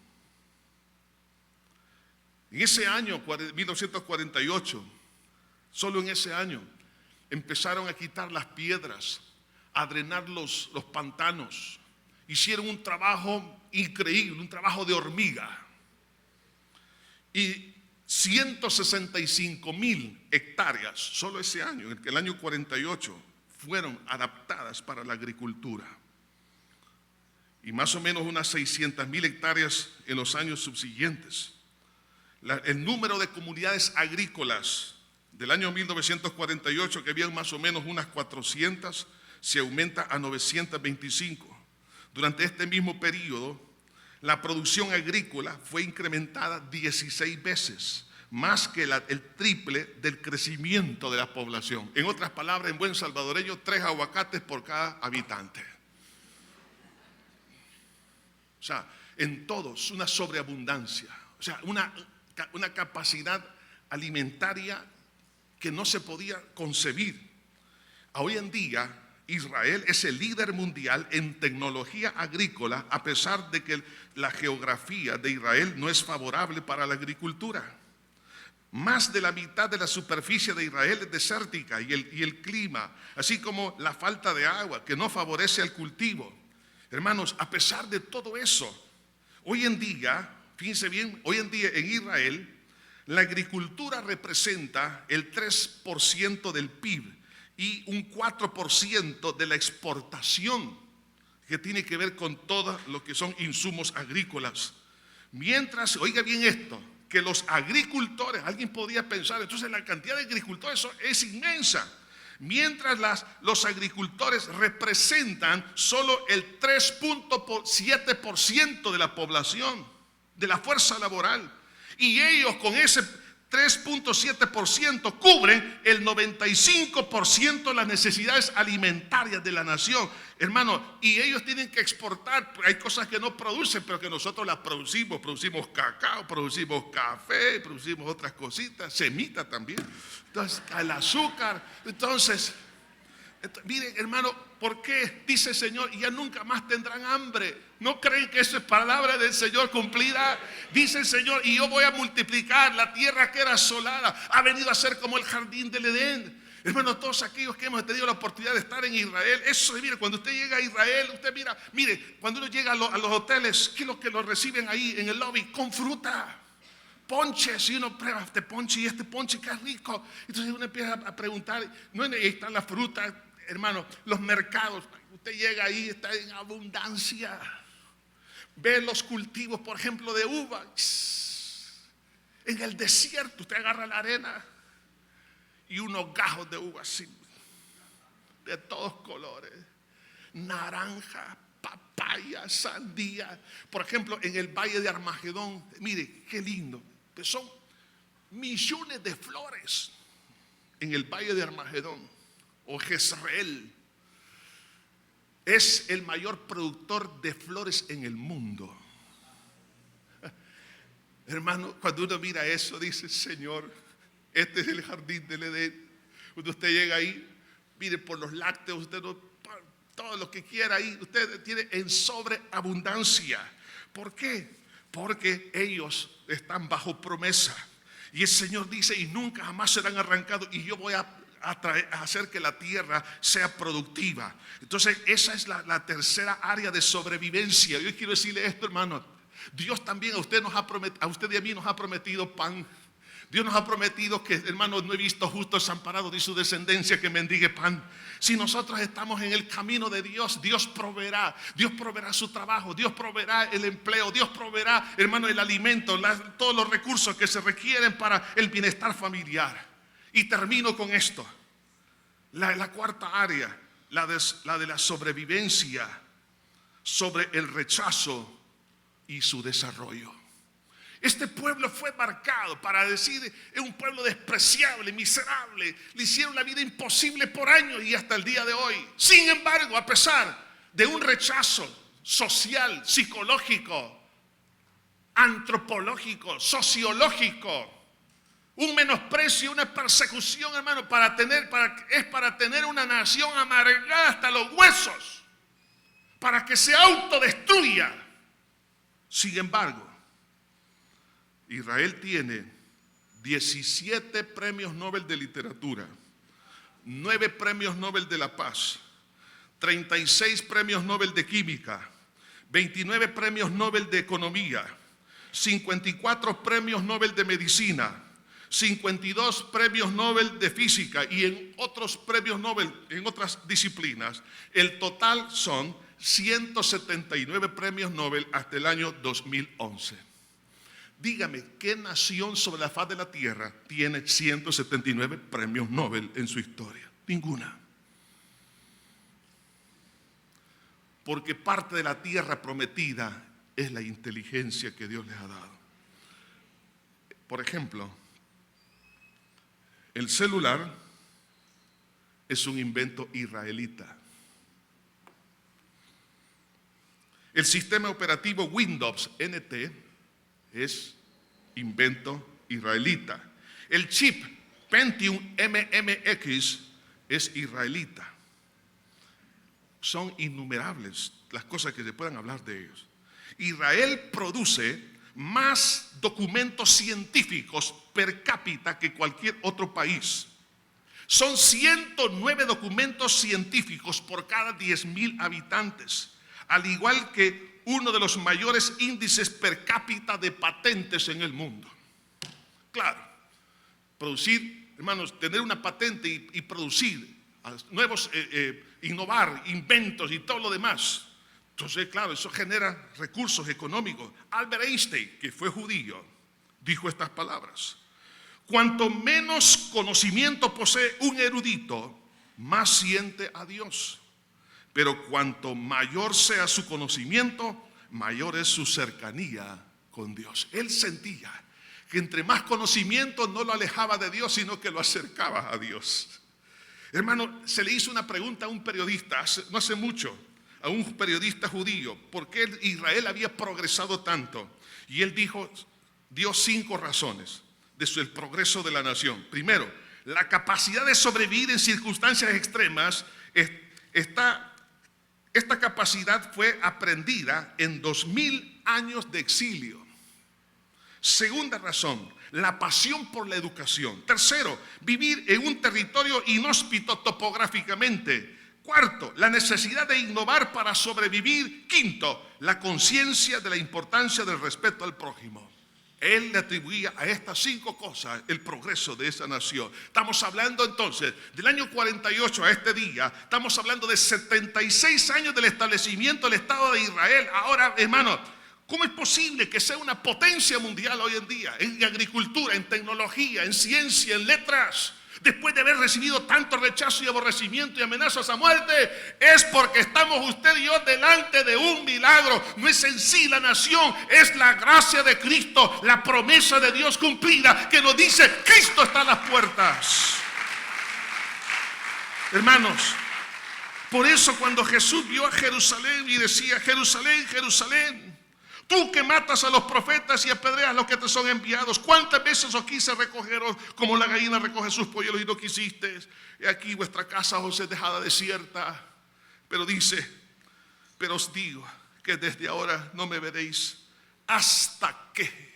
En ese año, 1948, solo en ese año, empezaron a quitar las piedras, a drenar los pantanos. Hicieron un trabajo increíble, un trabajo de hormiga. Y 165,000 hectáreas, solo ese año, el año 48, fueron adaptadas para la agricultura. Y más o menos unas 600,000 hectáreas en los años subsiguientes. El número de comunidades agrícolas del año 1948, que habían más o menos unas 400, se aumenta a 925. Durante este mismo periodo, la producción agrícola fue incrementada 16 veces, más que el triple del crecimiento de la población. En otras palabras, en buen salvadoreño, 3 aguacates por cada habitante. O sea, en todos una sobreabundancia, o sea, una capacidad alimentaria que no se podía concebir. Hoy en día, Israel es el líder mundial en tecnología agrícola, a pesar de que la geografía de Israel no es favorable para la agricultura. Más de la mitad de la superficie de Israel es desértica y el clima, así como la falta de agua, que no favorece el cultivo. Hermanos, a pesar de todo eso, hoy en día, fíjense bien, hoy en día en Israel, la agricultura representa el 3% del PIB y un 4% de la exportación, que tiene que ver con todo lo que son insumos agrícolas. Mientras, oiga bien esto, que los agricultores, alguien podría pensar, entonces la cantidad de agricultores es inmensa. Mientras los agricultores representan solo el 3.7% de la población, de la fuerza laboral. Y ellos con ese 3.7% cubren el 95% de las necesidades alimentarias de la nación. Hermano, y ellos tienen que exportar. Hay cosas que no producen, pero que nosotros las producimos. Producimos cacao, producimos café, producimos otras cositas, semita también. Entonces, el azúcar. Entonces, Miren, hermano, ¿por qué? Dice el Señor, y ya nunca más tendrán hambre. ¿No creen que eso es palabra del Señor cumplida? Dice el Señor, y yo voy a multiplicar la tierra que era asolada. Ha venido a ser como el jardín del Edén. Hermano, todos aquellos que hemos tenido la oportunidad de estar en Israel, eso, mire, cuando usted llega a Israel, usted mira, mire, cuando uno llega a los hoteles, ¿qué es lo que lo reciben ahí en el lobby? Con fruta. Ponches, y uno prueba este ponche y este ponche, qué rico. Entonces uno empieza a preguntar, no, ahí está la fruta, hermano, los mercados, usted llega ahí, está en abundancia. Ve los cultivos, por ejemplo, de uva. En el desierto, usted agarra la arena y unos gajos de uva así, de todos colores, naranja, papaya, sandía. Por ejemplo, en el valle de Armagedón, mire, qué lindo. Son millones de flores en el valle de Armagedón. O Jezreel es el mayor productor de flores en el mundo. Hermano, cuando uno mira eso, dice, Señor, este es el jardín del Edén. Cuando usted llega ahí, mire, por los lácteos, usted todo lo que quiera ahí, usted tiene en sobreabundancia. ¿Por qué? Porque ellos están bajo promesa. Y el Señor dice, y nunca jamás serán arrancados, y yo voy a hacer que la tierra sea productiva. Entonces esa es la tercera área de sobrevivencia. Yo quiero decirle esto, hermano. Dios también a usted y a mí nos ha prometido pan. Dios nos ha prometido que, hermanos, no he visto justo desamparado ni su descendencia que mendigue pan. Si nosotros estamos en el camino de Dios, Dios proveerá su trabajo, Dios proveerá el empleo, Dios proveerá, hermano, el alimento, todos los recursos que se requieren para el bienestar familiar. Y termino con esto, la cuarta área, la de la sobrevivencia sobre el rechazo y su desarrollo. Este pueblo fue marcado para decir, es un pueblo despreciable, miserable. Le hicieron la vida imposible por años y hasta el día de hoy. Sin embargo, a pesar de un rechazo social, psicológico, antropológico, sociológico, un menosprecio, una persecución, hermano, para tener una nación amargada hasta los huesos, para que se autodestruya. Sin embargo, Israel tiene 17 premios Nobel de literatura, 9 premios Nobel de la paz, 36 premios Nobel de química, 29 premios Nobel de economía, 54 premios Nobel de medicina, 52 premios Nobel de física y en otros premios Nobel en otras disciplinas. El total son 179 premios Nobel hasta el año 2011. Dígame, ¿qué nación sobre la faz de la tierra tiene 179 premios Nobel en su historia? Ninguna. Porque parte de la tierra prometida es la inteligencia que Dios les ha dado. Por ejemplo, el celular es un invento israelita. El sistema operativo Windows NT es invento israelita. El chip Pentium MMX es israelita. Son innumerables las cosas que se puedan hablar de ellos. Israel produce más documentos científicos per cápita que cualquier otro país. Son 109 documentos científicos por cada 10,000 habitantes, al igual que uno de los mayores índices per cápita de patentes en el mundo. Claro, producir, hermanos, tener una patente y producir nuevos, innovar, inventos y todo lo demás. Entonces, claro, eso genera recursos económicos. Albert Einstein, que fue judío, dijo estas palabras: cuanto menos conocimiento posee un erudito, más siente a Dios. Pero cuanto mayor sea su conocimiento, mayor es su cercanía con Dios. Él sentía que entre más conocimiento no lo alejaba de Dios, sino que lo acercaba a Dios. Hermano, se le hizo una pregunta a un periodista no hace mucho, a un periodista judío, ¿por qué Israel había progresado tanto? Y él dio 5 razones del progreso de la nación. Primero, la capacidad de sobrevivir en circunstancias extremas esta capacidad fue aprendida en 2000 años de exilio. Segunda razón, la pasión por la educación. Tercero, vivir en un territorio inhóspito topográficamente. Cuarto, la necesidad de innovar para sobrevivir. Quinto, la conciencia de la importancia del respeto al prójimo. Él le atribuía a estas 5 cosas el progreso de esa nación. Estamos hablando entonces del año 48 a este día. Estamos hablando de 76 años del establecimiento del Estado de Israel. Ahora, hermano, ¿cómo es posible que sea una potencia mundial hoy en día? En agricultura, en tecnología, en ciencia, en letras. Después de haber recibido tanto rechazo y aborrecimiento y amenazas a muerte, es porque estamos usted y yo delante de un milagro. No es en sí la nación, es la gracia de Cristo, la promesa de Dios cumplida que nos dice: Cristo está a las puertas. Hermanos, por eso cuando Jesús vio a Jerusalén y decía: Jerusalén, Jerusalén, tú que matas a los profetas y apedreas a los que te son enviados, ¿cuántas veces os quise recogeros como la gallina recoge sus polluelos y no quisiste? He aquí vuestra casa os es dejada desierta. Pero dice: pero os digo que desde ahora no me veréis hasta que.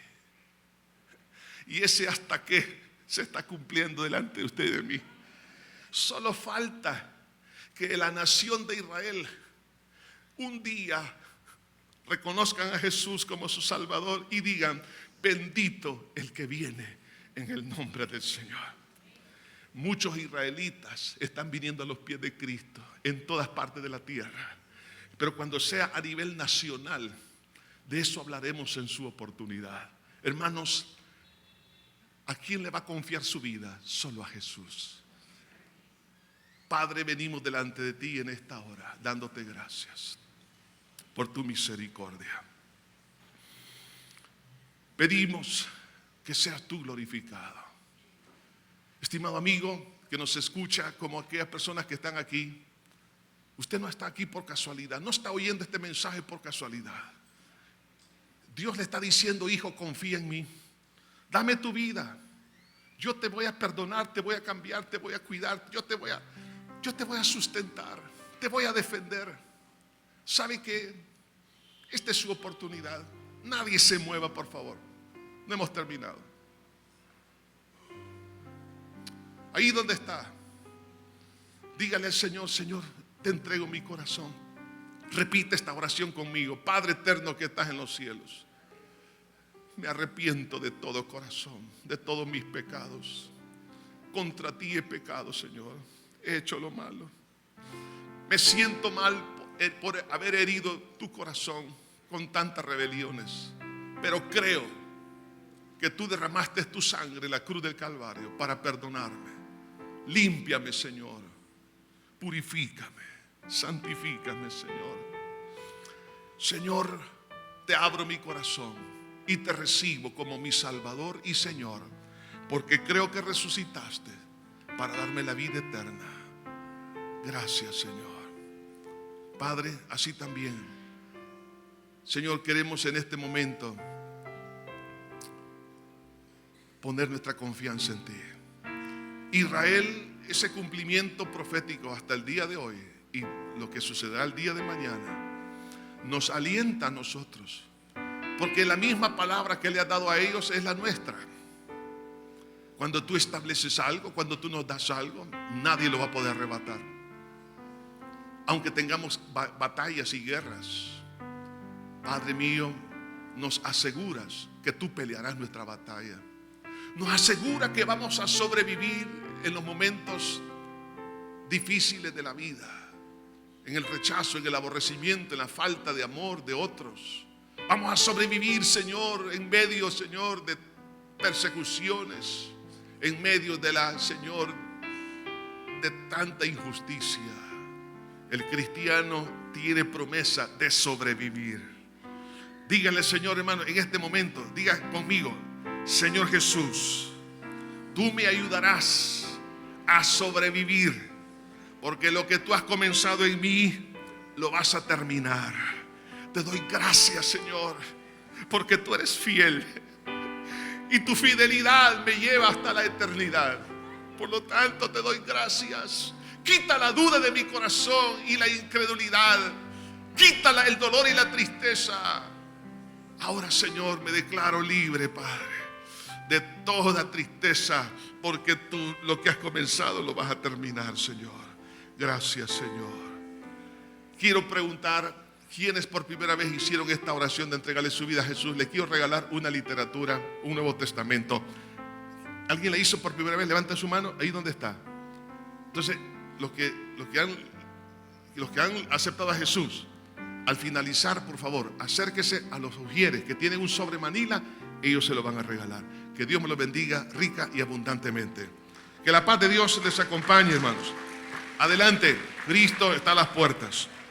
Y ese hasta que se está cumpliendo delante de usted y de mí. Solo falta que la nación de Israel un día reconozcan a Jesús como su Salvador y digan: bendito el que viene en el nombre del Señor. Muchos israelitas están viniendo a los pies de Cristo en todas partes de la tierra, pero cuando sea a nivel nacional, de eso hablaremos en su oportunidad. Hermanos, ¿a quién le va a confiar su vida? Solo a Jesús. Padre, venimos delante de ti en esta hora dándote gracias por tu misericordia. Pedimos que seas tú glorificado. Estimado amigo que nos escucha, como aquellas personas que están aquí, usted no está aquí por casualidad, no está oyendo este mensaje por casualidad. Dios le está diciendo: hijo, confía en mí, dame tu vida, yo te voy a perdonar, te voy a cambiar, te voy a cuidar, yo te voy a sustentar, te voy a defender. ¿Sabe qué? Esta es su oportunidad. Nadie se mueva, por favor. No hemos terminado. Ahí donde está, dígale al Señor: Señor, te entrego mi corazón. Repite esta oración conmigo. Padre eterno que estás en los cielos, me arrepiento de todo corazón, de todos mis pecados. Contra ti he pecado, Señor. He hecho lo malo. Me siento mal por haber herido tu corazón con tantas rebeliones, pero creo que tú derramaste tu sangre en la cruz del Calvario para perdonarme. Límpiame, Señor, purifícame, santifícame, Señor. Señor, te abro mi corazón y te recibo como mi Salvador y Señor, porque creo que resucitaste para darme la vida eterna. Gracias, Señor. Padre, así también, Señor, queremos en este momento poner nuestra confianza en ti. Israel, ese cumplimiento profético hasta el día de hoy y lo que sucederá el día de mañana, nos alienta a nosotros, porque la misma palabra que le has dado a ellos es la nuestra. Cuando tú estableces algo, cuando tú nos das algo, nadie lo va a poder arrebatar. Aunque tengamos batallas y guerras, Padre mío, nos aseguras que tú pelearás nuestra batalla. Nos asegura que vamos a sobrevivir en los momentos difíciles de la vida, en el rechazo, en el aborrecimiento, en la falta de amor de otros. Vamos a sobrevivir, Señor, en medio, Señor, de persecuciones, en medio de la, Señor, de tanta injusticia. El cristiano tiene promesa de sobrevivir. Dígale, Señor, hermano, en este momento, diga conmigo: Señor Jesús, tú me ayudarás a sobrevivir, porque lo que tú has comenzado en mí, lo vas a terminar. Te doy gracias, Señor, porque tú eres fiel y tu fidelidad me lleva hasta la eternidad. Por lo tanto, te doy gracias Quita la duda de mi corazón y la incredulidad. Quita el dolor y la tristeza. Ahora, Señor, me declaro libre, Padre, de toda tristeza, porque tú lo que has comenzado lo vas a terminar, Señor. Gracias, Señor. Quiero preguntar, ¿quiénes por primera vez hicieron esta oración de entregarle su vida a Jesús? Les quiero regalar una literatura, un Nuevo Testamento. ¿Alguien la hizo por primera vez? Levanta su mano, ahí donde está. Entonces, los que han aceptado a Jesús, al finalizar, por favor, acérquese a los ujieres que tienen un sobre Manila, ellos se lo van a regalar. Que Dios me los bendiga rica y abundantemente. Que la paz de Dios les acompañe, hermanos. Adelante, Cristo está a las puertas.